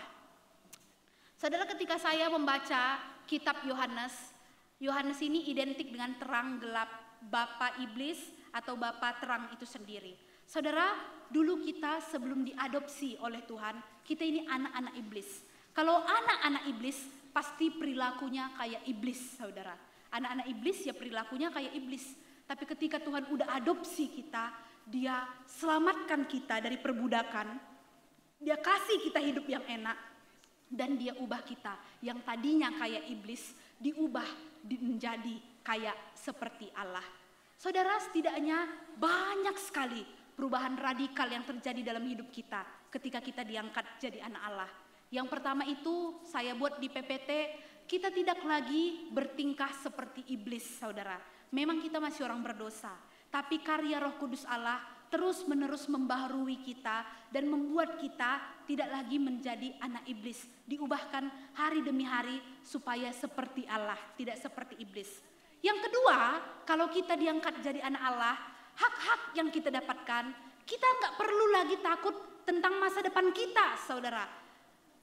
Saudara, ketika saya membaca kitab Yohanes, Yohanes ini identik dengan terang gelap, bapa iblis atau bapa terang itu sendiri. Saudara, dulu kita sebelum diadopsi oleh Tuhan, kita ini anak-anak iblis. Kalau anak-anak iblis, pasti perilakunya kayak iblis, saudara. Anak-anak iblis ya perilakunya kayak iblis. Tapi ketika Tuhan udah adopsi kita, Dia selamatkan kita dari perbudakan, Dia kasih kita hidup yang enak, dan Dia ubah kita yang tadinya kayak iblis, diubah menjadi kayak seperti Allah. Saudara, setidaknya banyak sekali perubahan radikal yang terjadi dalam hidup kita ketika kita diangkat jadi anak Allah. Yang pertama itu saya buat di PPT, kita tidak lagi bertingkah seperti iblis, saudara. Memang kita masih orang berdosa, tapi karya Roh Kudus Allah terus-menerus membaharui kita dan membuat kita tidak lagi menjadi anak iblis. Diubahkan hari demi hari supaya seperti Allah, tidak seperti iblis. Yang kedua, kalau kita diangkat jadi anak Allah, hak-hak yang kita dapatkan, kita nggak perlu lagi takut tentang masa depan kita, saudara.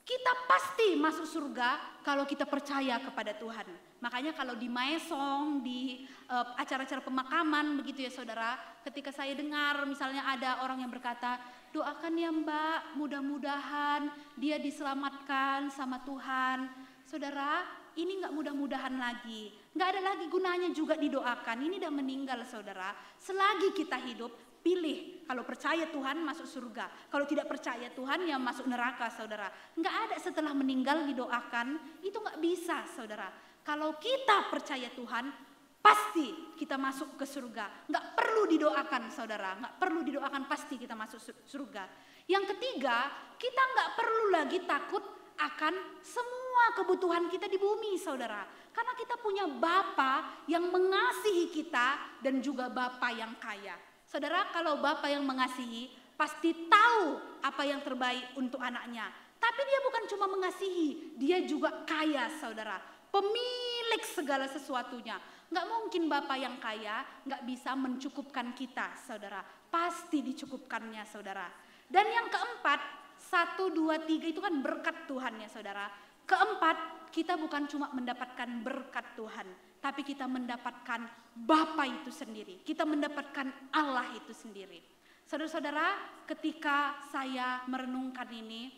Kita pasti masuk surga kalau kita percaya kepada Tuhan. Makanya kalau di Maesong, di acara-acara pemakaman begitu ya saudara, ketika saya dengar misalnya ada orang yang berkata, doakan ya Mbak, mudah-mudahan dia diselamatkan sama Tuhan. Saudara, ini nggak mudah-mudahan lagi, nggak ada lagi gunanya juga didoakan. Ini udah meninggal saudara. Selagi kita hidup, pilih, kalau percaya Tuhan masuk surga, kalau tidak percaya Tuhan ya masuk neraka saudara. Nggak ada setelah meninggal didoakan, itu nggak bisa saudara. Kalau kita percaya Tuhan, pasti kita masuk ke surga. Nggak perlu didoakan saudara, nggak perlu didoakan, pasti kita masuk surga. Yang ketiga, kita nggak perlu lagi takut akan semua kebutuhan kita di bumi saudara. Karena kita punya Bapa yang mengasihi kita dan juga Bapa yang kaya. Saudara, kalau Bapa yang mengasihi pasti tahu apa yang terbaik untuk anaknya. Tapi dia bukan cuma mengasihi, dia juga kaya saudara. Pemilik segala sesuatunya. Nggak mungkin Bapa yang kaya nggak bisa mencukupkan kita saudara. Pasti dicukupkannya saudara. Dan yang keempat, 1, 2, 3 itu kan berkat Tuhan ya saudara. Keempat, kita bukan cuma mendapatkan berkat Tuhan, tapi kita mendapatkan Bapa itu sendiri. Kita mendapatkan Allah itu sendiri. Saudara-saudara, ketika saya merenungkan ini,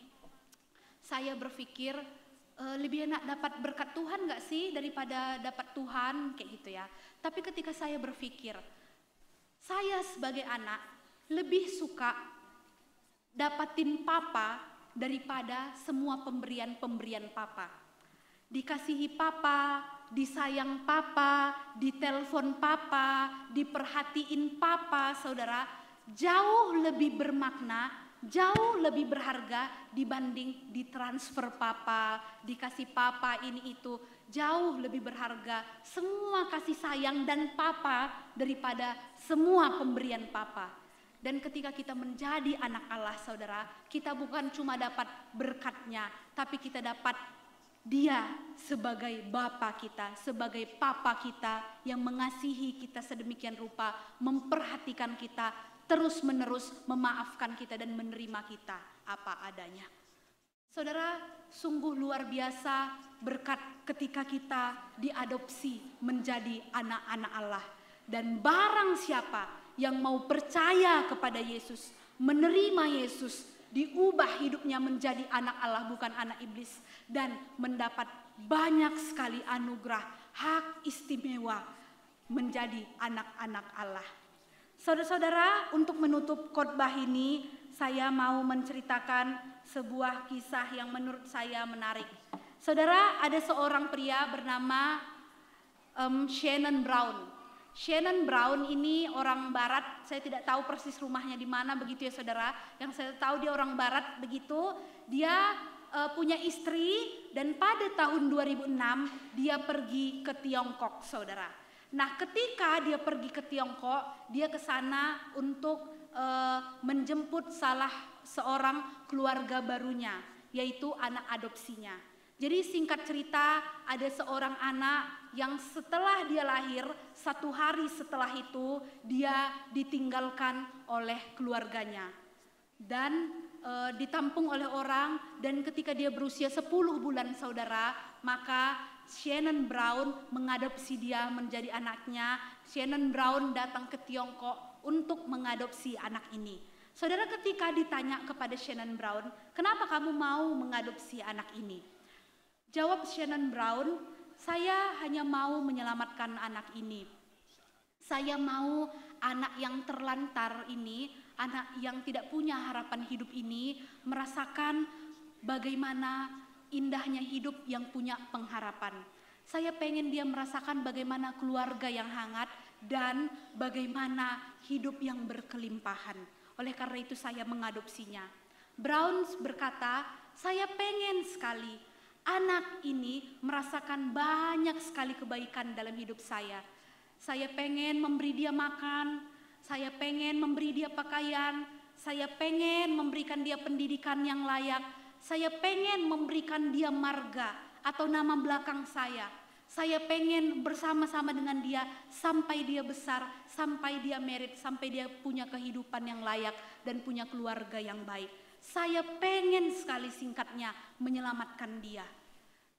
saya berpikir lebih enak dapat berkat Tuhan gak sih daripada dapat Tuhan kayak gitu ya. Tapi ketika saya berpikir, saya sebagai anak lebih suka dapatin Papa daripada semua pemberian-pemberian Papa. Dikasihi Papa, disayang Papa, ditelepon Papa, diperhatiin Papa, saudara, jauh lebih bermakna, jauh lebih berharga dibanding ditransfer Papa, dikasih Papa ini itu, jauh lebih berharga semua kasih sayang dan Papa daripada semua pemberian Papa. Dan ketika kita menjadi anak Allah saudara, kita bukan cuma dapat berkatnya, tapi kita dapat Dia sebagai Bapa kita, sebagai Papa kita yang mengasihi kita sedemikian rupa, memperhatikan kita, terus menerus memaafkan kita dan menerima kita apa adanya. Saudara, sungguh luar biasa berkat ketika kita diadopsi menjadi anak-anak Allah. Dan barang siapa yang mau percaya kepada Yesus, menerima Yesus, diubah hidupnya menjadi anak Allah bukan anak iblis, dan mendapat banyak sekali anugerah, hak istimewa menjadi anak-anak Allah. Saudara-saudara, untuk menutup khotbah ini, saya mau menceritakan sebuah kisah yang menurut saya menarik. Saudara, ada seorang pria bernama Shannon Brown. Shannon Brown ini orang barat, saya tidak tahu persis rumahnya di mana begitu ya saudara. Yang saya tahu dia orang barat begitu, dia punya istri dan pada tahun 2006 dia pergi ke Tiongkok saudara. Nah ketika dia pergi ke Tiongkok, dia ke sana untuk menjemput salah seorang keluarga barunya, yaitu anak adopsinya. Jadi singkat cerita, ada seorang anak yang setelah dia lahir, 1 hari setelah itu dia ditinggalkan oleh keluarganya. Dan ditampung oleh orang, dan ketika dia berusia 10 bulan saudara, maka Shannon Brown mengadopsi dia menjadi anaknya. Shannon Brown datang ke Tiongkok untuk mengadopsi anak ini. Saudara, ketika ditanya kepada Shannon Brown, kenapa kamu mau mengadopsi anak ini? Jawab Shannon Brown, saya hanya mau menyelamatkan anak ini. Saya mau anak yang terlantar ini, anak yang tidak punya harapan hidup ini, merasakan bagaimana indahnya hidup yang punya pengharapan. Saya pengen dia merasakan bagaimana keluarga yang hangat, dan bagaimana hidup yang berkelimpahan. Oleh karena itu saya mengadopsinya. Brown berkata, saya pengen sekali anak ini merasakan banyak sekali kebaikan dalam hidup saya. Saya pengen memberi dia makan, saya pengen memberi dia pakaian, saya pengen memberikan dia pendidikan yang layak, saya pengen memberikan dia marga atau nama belakang saya. Saya pengen bersama-sama dengan dia sampai dia besar, sampai dia merit, sampai dia punya kehidupan yang layak dan punya keluarga yang baik. Saya pengen sekali singkatnya menyelamatkan dia.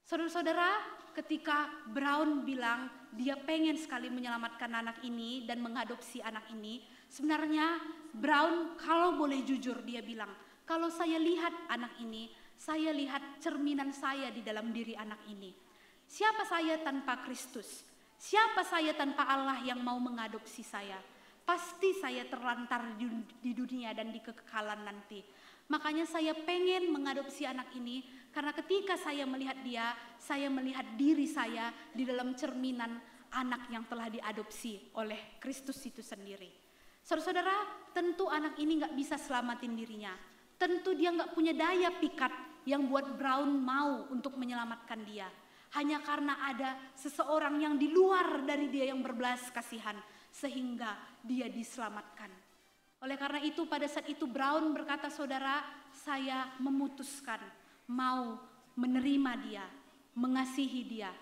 Saudara-saudara, ketika Brown bilang dia pengen sekali menyelamatkan anak ini dan mengadopsi anak ini, sebenarnya Brown kalau boleh jujur dia bilang, kalau saya lihat anak ini, saya lihat cerminan saya di dalam diri anak ini. Siapa saya tanpa Kristus? Siapa saya tanpa Allah yang mau mengadopsi saya? Pasti saya terlantar di dunia dan di kekekalan nanti. Makanya saya pengen mengadopsi anak ini, karena ketika saya melihat dia, saya melihat diri saya di dalam cerminan anak yang telah diadopsi oleh Kristus itu sendiri. Saudara-saudara, tentu anak ini gak bisa selamatin dirinya. Tentu dia gak punya daya pikat yang buat Brown mau untuk menyelamatkan dia. Hanya karena ada seseorang yang di luar dari dia yang berbelas kasihan, sehingga dia diselamatkan. Oleh karena itu pada saat itu Brown berkata, saudara, saya memutuskan mau menerima dia, mengasihi dia,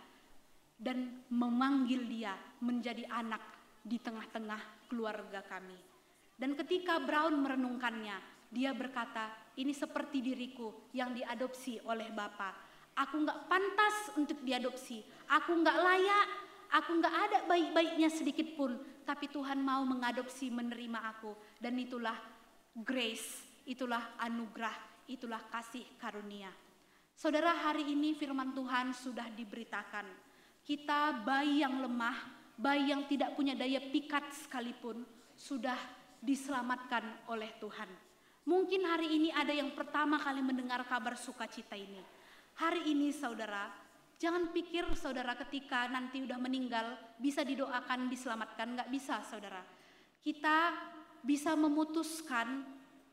dan memanggil dia menjadi anak di tengah-tengah keluarga kami. Dan ketika Brown merenungkannya, dia berkata, ini seperti diriku yang diadopsi oleh Bapa. Aku gak pantas untuk diadopsi, aku gak layak, aku gak ada baik-baiknya sedikit pun. Tapi Tuhan mau mengadopsi, menerima aku. Dan itulah grace, itulah anugerah, itulah kasih karunia. Saudara, hari ini firman Tuhan sudah diberitakan. Kita bayi yang lemah, bayi yang tidak punya daya pikat sekalipun, sudah diselamatkan oleh Tuhan. Mungkin hari ini ada yang pertama kali mendengar kabar sukacita ini. Hari ini saudara, jangan pikir saudara ketika nanti udah meninggal bisa didoakan, diselamatkan. Nggak bisa saudara. Kita bisa memutuskan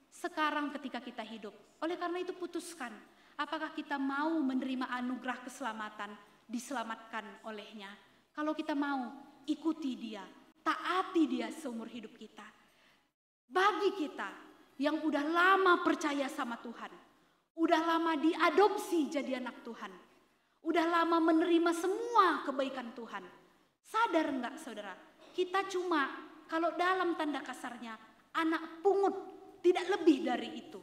sekarang ketika kita hidup. Oleh karena itu putuskan, apakah kita mau menerima anugerah keselamatan, diselamatkan olehnya. Kalau kita mau, ikuti dia, taati dia seumur hidup kita. Bagi kita yang udah lama percaya sama Tuhan, udah lama diadopsi jadi anak Tuhan, udah lama menerima semua kebaikan Tuhan. Sadar enggak saudara, kita cuma kalau dalam tanda kasarnya anak pungut, tidak lebih dari itu.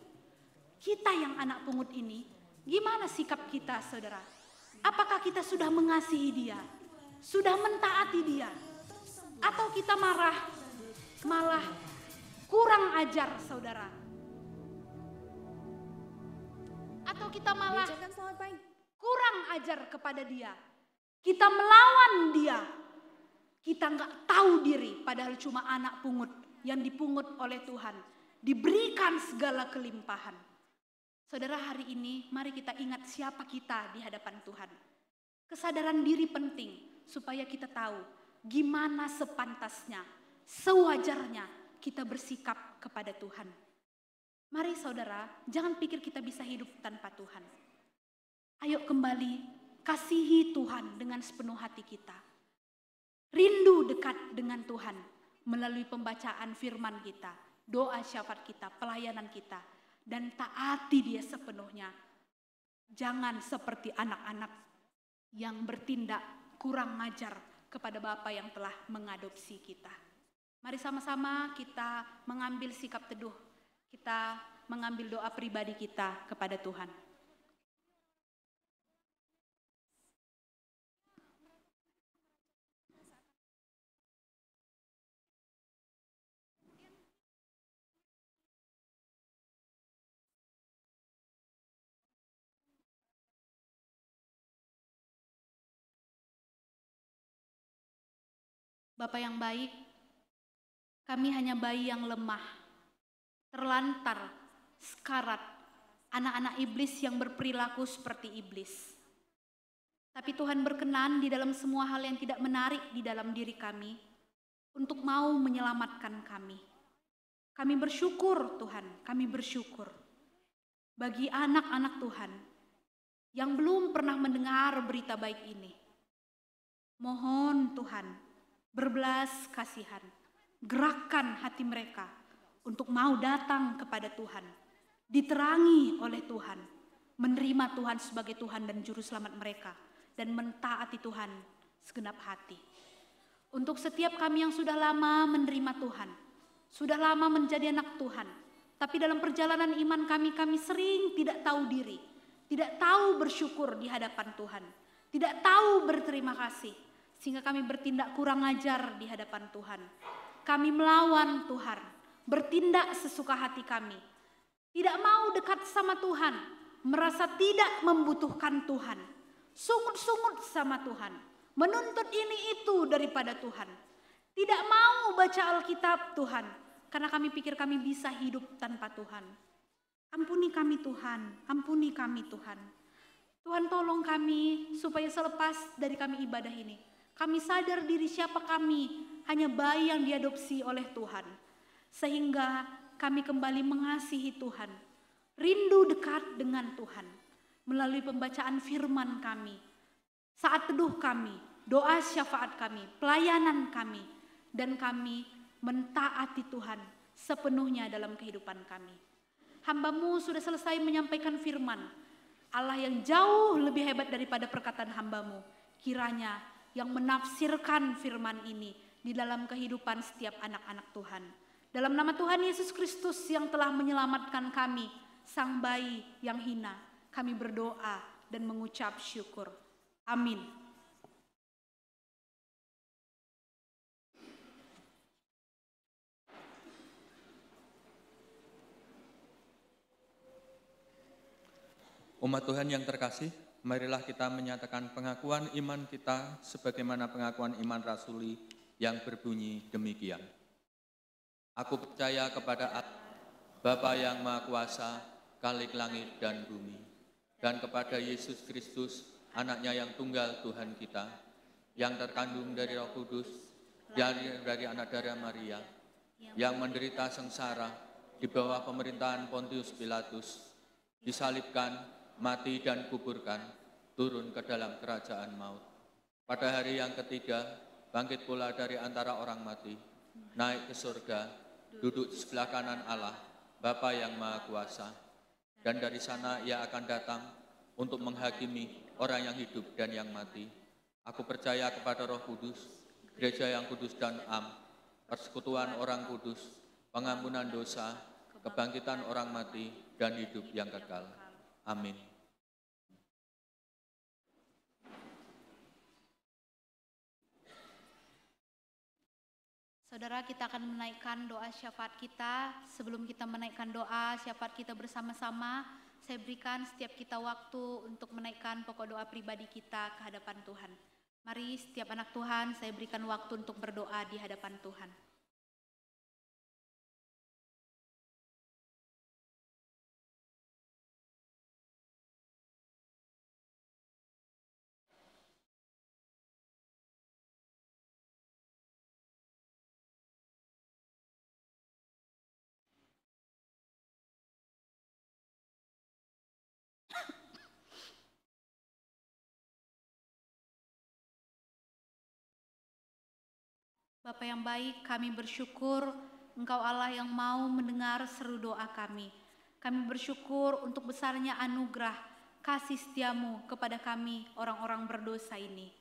Kita yang anak pungut ini, gimana sikap kita saudara? Apakah kita sudah mengasihi dia? Sudah mentaati dia? Atau kita malah kurang ajar saudara? Atau kita malah kurang ajar kepada dia. Kita melawan dia. Kita nggak tahu diri padahal cuma anak pungut yang dipungut oleh Tuhan. Diberikan segala kelimpahan. Saudara, hari ini mari kita ingat siapa kita di hadapan Tuhan. Kesadaran diri penting supaya kita tahu gimana sepantasnya, sewajarnya kita bersikap kepada Tuhan. Mari saudara, jangan pikir kita bisa hidup tanpa Tuhan. Ayo kembali, kasihi Tuhan dengan sepenuh hati kita. Rindu dekat dengan Tuhan melalui pembacaan firman kita, doa syafaat kita, pelayanan kita. Dan taati dia sepenuhnya. Jangan seperti anak-anak yang bertindak kurang ajar kepada Bapa yang telah mengadopsi kita. Mari sama-sama kita mengambil sikap teduh. Kita mengambil doa pribadi kita kepada Tuhan. Bapa yang baik, kami hanya bayi yang lemah, terlantar, sekarat, anak-anak iblis yang berperilaku seperti iblis. Tapi Tuhan berkenan di dalam semua hal yang tidak menarik di dalam diri kami. untuk mau menyelamatkan kami. Kami bersyukur Tuhan, kami bersyukur bagi anak-anak Tuhan yang belum pernah mendengar berita baik ini. Mohon Tuhan, berbelas kasihan, gerakkan hati mereka untuk mau datang kepada Tuhan, diterangi oleh Tuhan, menerima Tuhan sebagai Tuhan dan Juru Selamat mereka, dan mentaati Tuhan segenap hati. Untuk setiap kami yang sudah lama menerima Tuhan, sudah lama menjadi anak Tuhan, tapi dalam perjalanan iman kami sering tidak tahu diri, tidak tahu bersyukur di hadapan Tuhan, tidak tahu berterima kasih, sehingga kami bertindak kurang ajar di hadapan Tuhan. Kami melawan Tuhan, bertindak sesuka hati kami, tidak mau dekat sama Tuhan, merasa tidak membutuhkan Tuhan, sungut-sungut sama Tuhan, menuntut ini itu daripada Tuhan, tidak mau baca Alkitab Tuhan, karena kami pikir kami bisa hidup tanpa Tuhan. Ampuni kami Tuhan, ampuni kami Tuhan. Tuhan tolong kami supaya selepas dari kami ibadah ini, kami sadar diri siapa kami, hanya bayi yang diadopsi oleh Tuhan. Sehingga kami kembali mengasihi Tuhan, rindu dekat dengan Tuhan, melalui pembacaan firman kami, saat teduh kami, doa syafaat kami, pelayanan kami, dan kami mentaati Tuhan sepenuhnya dalam kehidupan kami. Hamba-Mu sudah selesai menyampaikan firman, Allah yang jauh lebih hebat daripada perkataan hamba-Mu, kiranya yang menafsirkan firman ini di dalam kehidupan setiap anak-anak Tuhan. Dalam nama Tuhan Yesus Kristus yang telah menyelamatkan kami, sang bayi yang hina, kami berdoa dan mengucap syukur. Amin. Umat Tuhan yang terkasih, marilah kita menyatakan pengakuan iman kita sebagaimana pengakuan iman rasuli yang berbunyi demikian. Aku percaya kepada Allah, Bapa yang Maha Kuasa, Khalik langit dan bumi, dan kepada Yesus Kristus, anaknya yang tunggal Tuhan kita, yang terkandung dari Roh Kudus, dari anak darah Maria, yang menderita sengsara di bawah pemerintahan Pontius Pilatus, disalibkan, mati dan kuburkan, turun ke dalam kerajaan maut. Pada hari yang ketiga, bangkit pula dari antara orang mati, naik ke surga, duduk di sebelah kanan Allah, Bapa yang Maha Kuasa, dan dari sana ia akan datang untuk menghakimi orang yang hidup dan yang mati. Aku percaya kepada Roh Kudus, gereja yang kudus dan am, persekutuan orang kudus, pengampunan dosa, kebangkitan orang mati, dan hidup yang kekal. Amin. Saudara, kita akan menaikkan doa syafaat kita. Sebelum kita menaikkan doa syafaat kita bersama-sama, saya berikan setiap kita waktu untuk menaikkan pokok doa pribadi kita ke hadapan Tuhan. Mari setiap anak Tuhan, saya berikan waktu untuk berdoa di hadapan Tuhan. Bapa yang baik, kami bersyukur Engkau Allah yang mau mendengar seru doa kami. Kami bersyukur untuk besarnya anugerah kasih setiamu kepada kami orang-orang berdosa ini.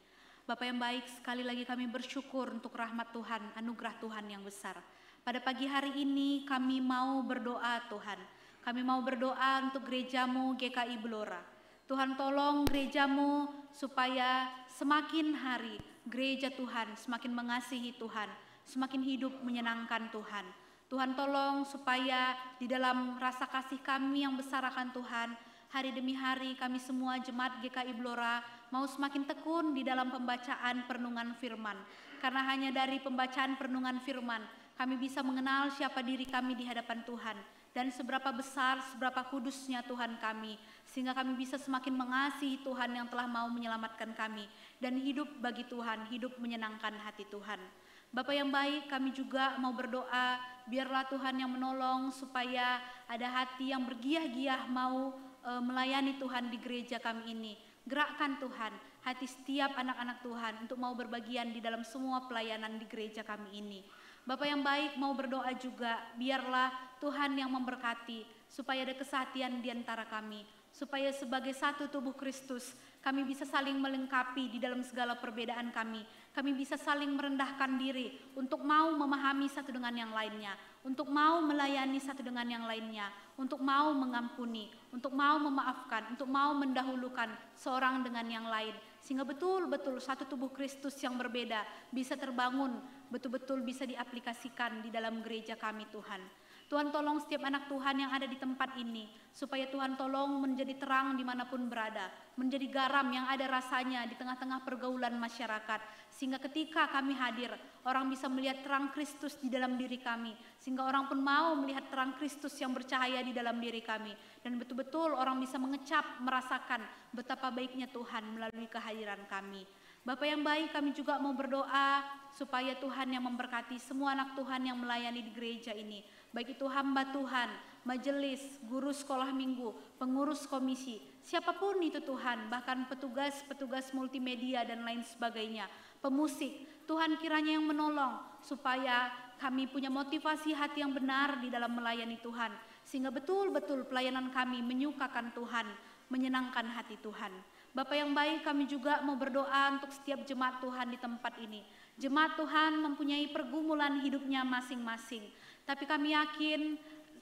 Bapa yang baik, sekali lagi kami bersyukur untuk rahmat Tuhan, anugerah Tuhan yang besar. Pada pagi hari ini kami mau berdoa Tuhan. Kami mau berdoa untuk gerejamu GKI Blora. Tuhan tolong gerejamu supaya semakin hari gereja Tuhan semakin mengasihi Tuhan, semakin hidup menyenangkan Tuhan. Tuhan tolong supaya di dalam rasa kasih kami yang besar akan Tuhan, hari demi hari kami semua jemaat GKI Blora mau semakin tekun di dalam pembacaan perenungan firman. Karena hanya dari pembacaan perenungan firman kami bisa mengenal siapa diri kami di hadapan Tuhan dan seberapa besar, seberapa kudusnya Tuhan kami, sehingga kami bisa semakin mengasihi Tuhan yang telah mau menyelamatkan kami dan hidup bagi Tuhan, hidup menyenangkan hati Tuhan. Bapa yang baik, kami juga mau berdoa, biarlah Tuhan yang menolong supaya ada hati yang bergiah-giah mau melayani Tuhan di gereja kami ini. Gerakkan Tuhan hati setiap anak-anak Tuhan untuk mau berbagian di dalam semua pelayanan di gereja kami ini. Bapa yang baik, mau berdoa juga, biarlah Tuhan yang memberkati supaya ada kesehatan di antara kami, supaya sebagai satu tubuh Kristus kami bisa saling melengkapi di dalam segala perbedaan kami. Kami bisa saling merendahkan diri untuk mau memahami satu dengan yang lainnya, untuk mau melayani satu dengan yang lainnya, untuk mau mengampuni, untuk mau memaafkan, untuk mau mendahulukan seorang dengan yang lain. Sehingga betul-betul satu tubuh Kristus yang berbeda bisa terbangun, betul-betul bisa diaplikasikan di dalam gereja kami Tuhan. Tuhan tolong setiap anak Tuhan yang ada di tempat ini, supaya Tuhan tolong menjadi terang dimanapun berada, menjadi garam yang ada rasanya di tengah-tengah pergaulan masyarakat, sehingga ketika kami hadir, orang bisa melihat terang Kristus di dalam diri kami, sehingga orang pun mau melihat terang Kristus yang bercahaya di dalam diri kami, dan betul-betul orang bisa mengecap, merasakan betapa baiknya Tuhan melalui kehadiran kami. Bapa yang baik, kami juga mau berdoa supaya Tuhan yang memberkati semua anak Tuhan yang melayani di gereja ini, baik itu hamba Tuhan, majelis, guru sekolah minggu, pengurus komisi, siapapun itu Tuhan, bahkan petugas-petugas multimedia dan lain sebagainya, pemusik, Tuhan kiranya yang menolong supaya kami punya motivasi hati yang benar di dalam melayani Tuhan, sehingga betul-betul pelayanan kami menyukakan Tuhan, menyenangkan hati Tuhan. Bapa yang baik, kami juga mau berdoa untuk setiap jemaat Tuhan di tempat ini. Jemaat Tuhan mempunyai pergumulan hidupnya masing-masing, tapi kami yakin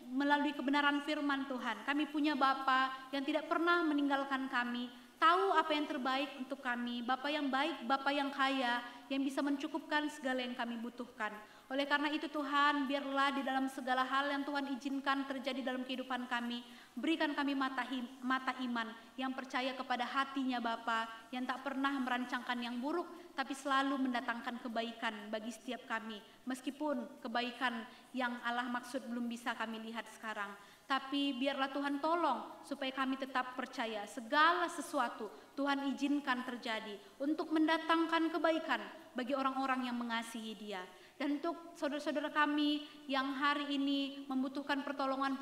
melalui kebenaran firman Tuhan, kami punya Bapa yang tidak pernah meninggalkan kami, tahu apa yang terbaik untuk kami, Bapa yang baik, Bapa yang kaya, yang bisa mencukupkan segala yang kami butuhkan. Oleh karena itu Tuhan, biarlah di dalam segala hal yang Tuhan izinkan terjadi dalam kehidupan kami, berikan kami mata iman yang percaya kepada hatinya Bapa, yang tak pernah merancangkan yang buruk, tapi selalu mendatangkan kebaikan bagi setiap kami. Meskipun kebaikan yang Allah maksud belum bisa kami lihat sekarang. Tapi biarlah Tuhan tolong supaya kami tetap percaya segala sesuatu Tuhan izinkan terjadi untuk mendatangkan kebaikan bagi orang-orang yang mengasihi Dia. Dan untuk saudara-saudara kami yang hari ini membutuhkan pertolongan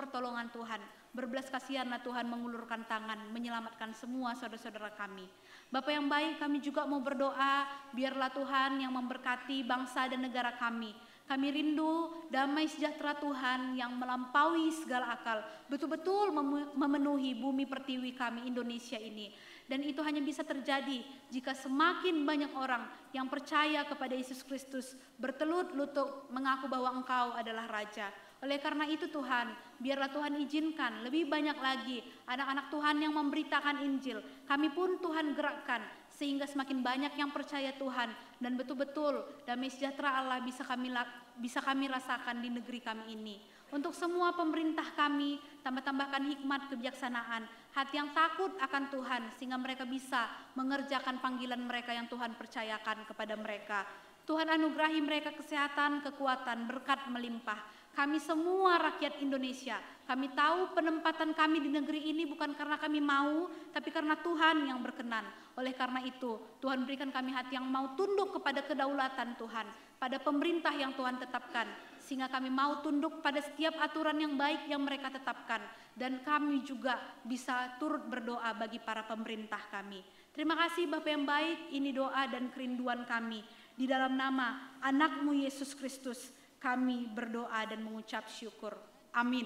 Tuhan, berbelas kasihanlah Tuhan mengulurkan tangan, menyelamatkan semua saudara-saudara kami. Bapa yang baik, kami juga mau berdoa, biarlah Tuhan yang memberkati bangsa dan negara kami. Kami rindu damai sejahtera Tuhan yang melampaui segala akal, betul-betul memenuhi bumi pertiwi kami Indonesia ini. Dan itu hanya bisa terjadi jika semakin banyak orang yang percaya kepada Yesus Kristus bertelut lutut mengaku bahwa Engkau adalah Raja. Oleh karena itu Tuhan, biarlah Tuhan izinkan lebih banyak lagi anak-anak Tuhan yang memberitakan Injil. Kami pun Tuhan gerakkan sehingga semakin banyak yang percaya Tuhan, dan betul-betul damai sejahtera Allah bisa kami rasakan di negeri kami ini. Untuk semua pemerintah kami, tambahkan hikmat kebijaksanaan, hati yang takut akan Tuhan, sehingga mereka bisa mengerjakan panggilan mereka yang Tuhan percayakan kepada mereka. Tuhan anugerahi mereka kesehatan, kekuatan, berkat melimpah. Kami semua rakyat Indonesia, kami tahu penempatan kami di negeri ini bukan karena kami mau, tapi karena Tuhan yang berkenan. Oleh karena itu, Tuhan berikan kami hati yang mau tunduk kepada kedaulatan Tuhan, pada pemerintah yang Tuhan tetapkan, sehingga kami mau tunduk pada setiap aturan yang baik yang mereka tetapkan, dan kami juga bisa turut berdoa bagi para pemerintah kami. Terima kasih Bapa yang baik, ini doa dan kerinduan kami. Di dalam nama anak-Mu Yesus Kristus, kami berdoa dan mengucap syukur. Amin.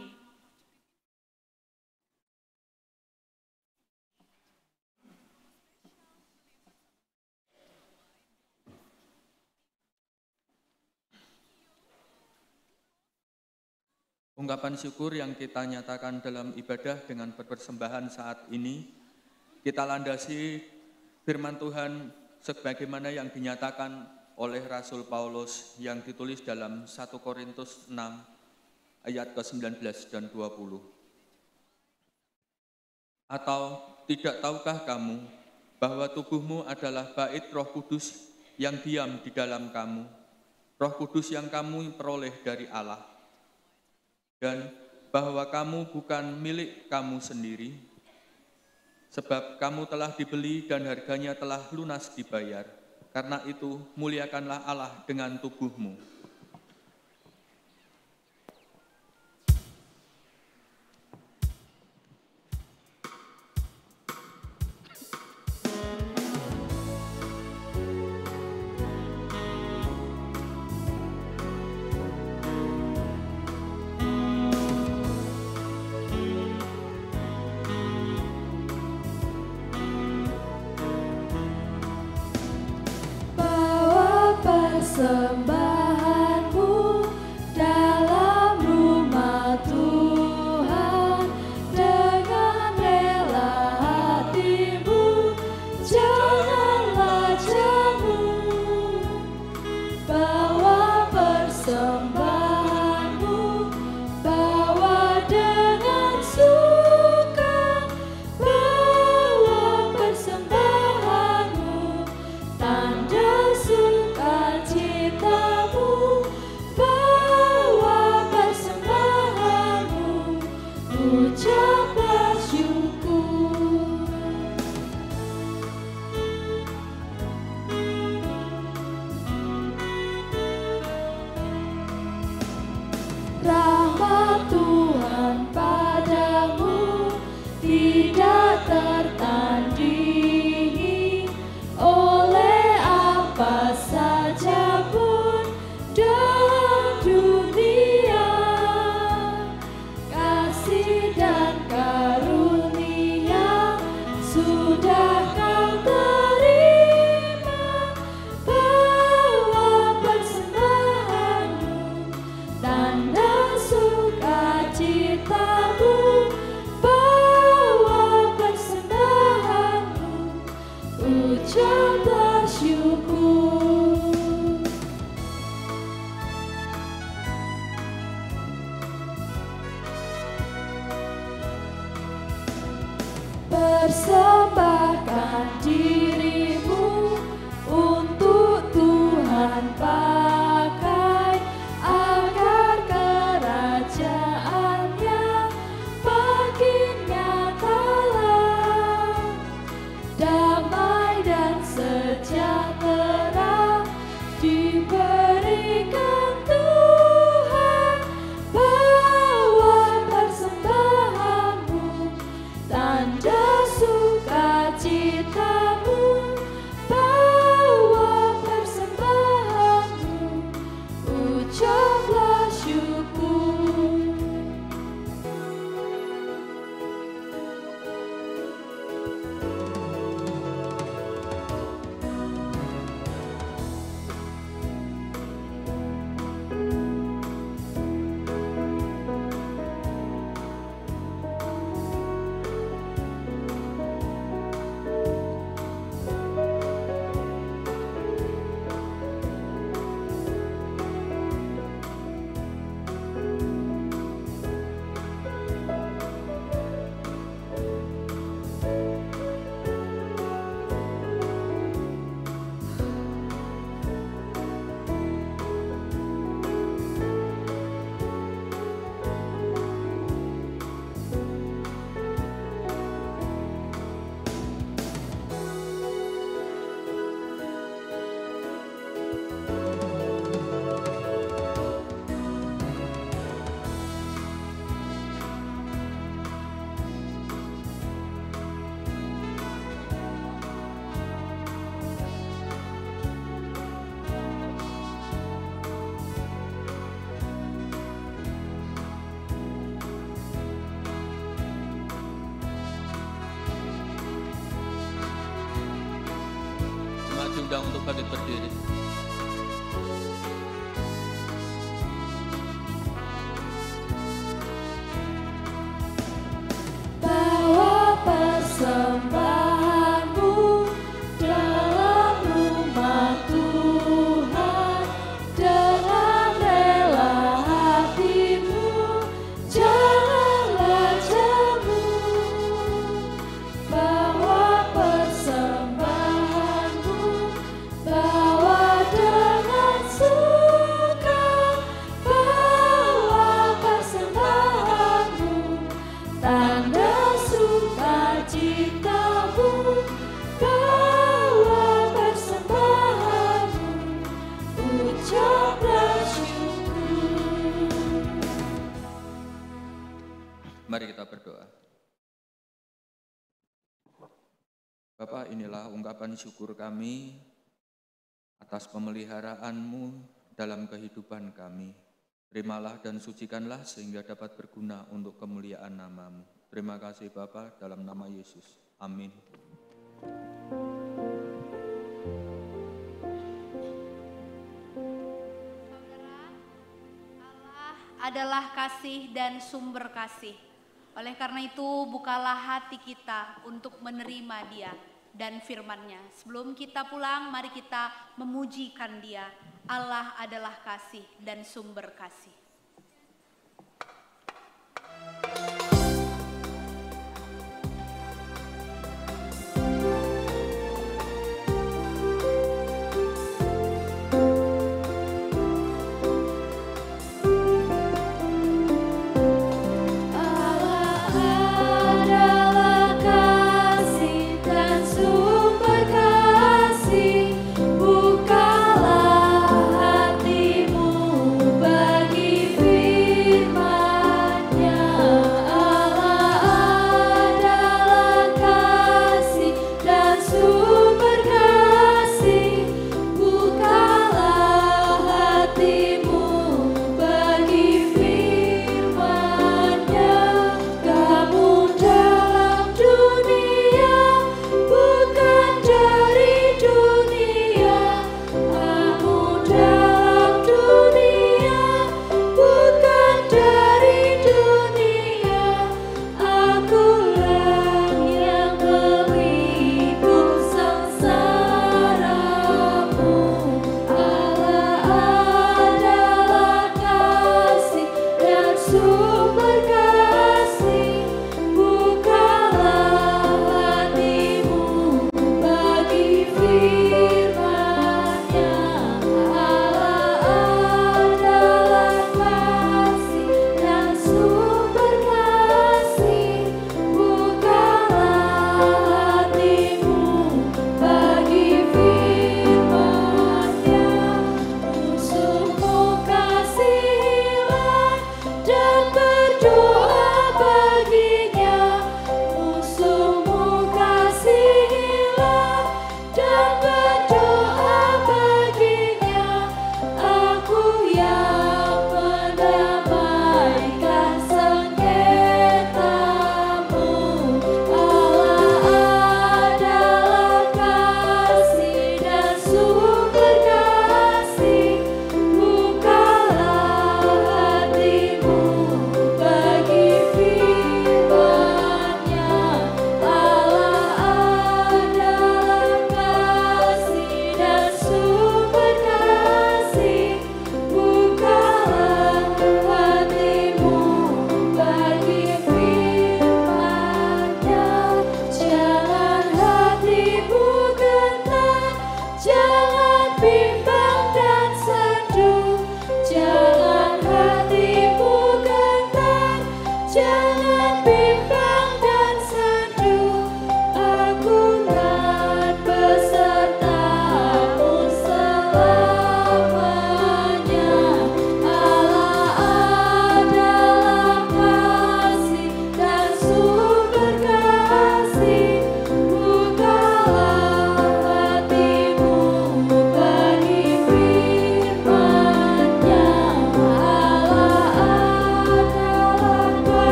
Ungkapan syukur yang kita nyatakan dalam ibadah dengan berpersembahan saat ini, kita landasi firman Tuhan sebagaimana yang dinyatakan oleh Rasul Paulus yang ditulis dalam 1 Korintus 6 ayat ke-19 dan 20. Atau tidak tahukah kamu bahwa tubuhmu adalah bait Roh Kudus yang diam di dalam kamu, Roh Kudus yang kamu peroleh dari Allah, dan bahwa kamu bukan milik kamu sendiri, sebab kamu telah dibeli dan harganya telah lunas dibayar. Karena itu, muliakanlah Allah dengan tubuhmu. Persembahanmu dalam rumah Tuhan, dengan rela hatimu, janganlah jemu. Bawa persembahanmu, bawa dengan suka, bawa persembahanmu, tanda sukacitamu, bawa persembahanmu, ucaplah syukur. Rahmat Tuhan padamu tidak tertandingi oleh apa saja pun dalam dunia. Kasih dan karunia sudah kau terima, bawa persembahanmu, tanda sukacitamu, bawa persembahanmu, ucaplah syukur. Persembahkan dirimu untuk Tuhan pakai, agar kerajaannya makin nyatalah. Damai dan sejahtera diberikan Tuhan, bawa persembahanmu, tanda sukacitamu, bawa persembahanmu, ucaplah syukur. Diundang untuk bangkit berdiri. Bawa persembahanmu dalam rumah Tuhan, dengan rela hatimu, janganlah jemu. Bawa persembahanmu, bawa dengan suka, bawa persembahanmu, tanda sukacitamu, bawa persembahanmu, Mari kita berdoa. Bapa, inilah ungkapan syukur kami atas pemeliharaanmu dalam kehidupan kami. Terimalah dan sucikanlah sehingga dapat berguna untuk kemuliaan nama-Mu. Terima kasih Bapa, dalam nama Yesus. Amin. Saudara, Allah adalah kasih dan sumber kasih. Oleh karena itu, bukalah hati kita untuk menerima Dia dan firman-Nya. Sebelum kita pulang, mari kita memujikan Dia. Allah adalah kasih dan sumber kasih.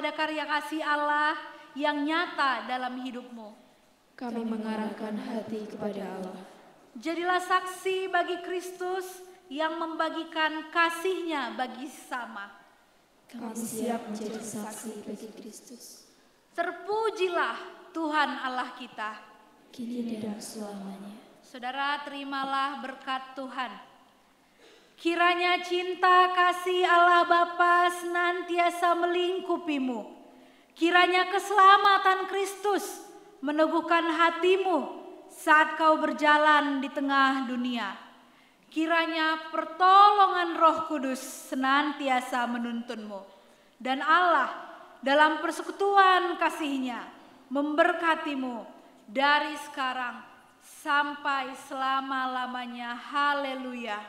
kepada karya kasih Allah yang nyata dalam hidupmu. Kami mengarahkan hati kepada Allah. Jadilah saksi bagi Kristus yang membagikan kasih-Nya bagi sesama. Kami siap menjadi saksi bagi Kristus. Terpujilah Tuhan Allah kita, kini dan selamanya. Saudara, terimalah berkat Tuhan. Kiranya cinta kasih Allah Bapa senantiasa melingkupimu. Kiranya keselamatan Kristus meneguhkan hatimu saat kau berjalan di tengah dunia. Kiranya pertolongan Roh Kudus senantiasa menuntunmu. Dan Allah dalam persekutuan kasih-Nya memberkatimu dari sekarang sampai selama-lamanya. Haleluya.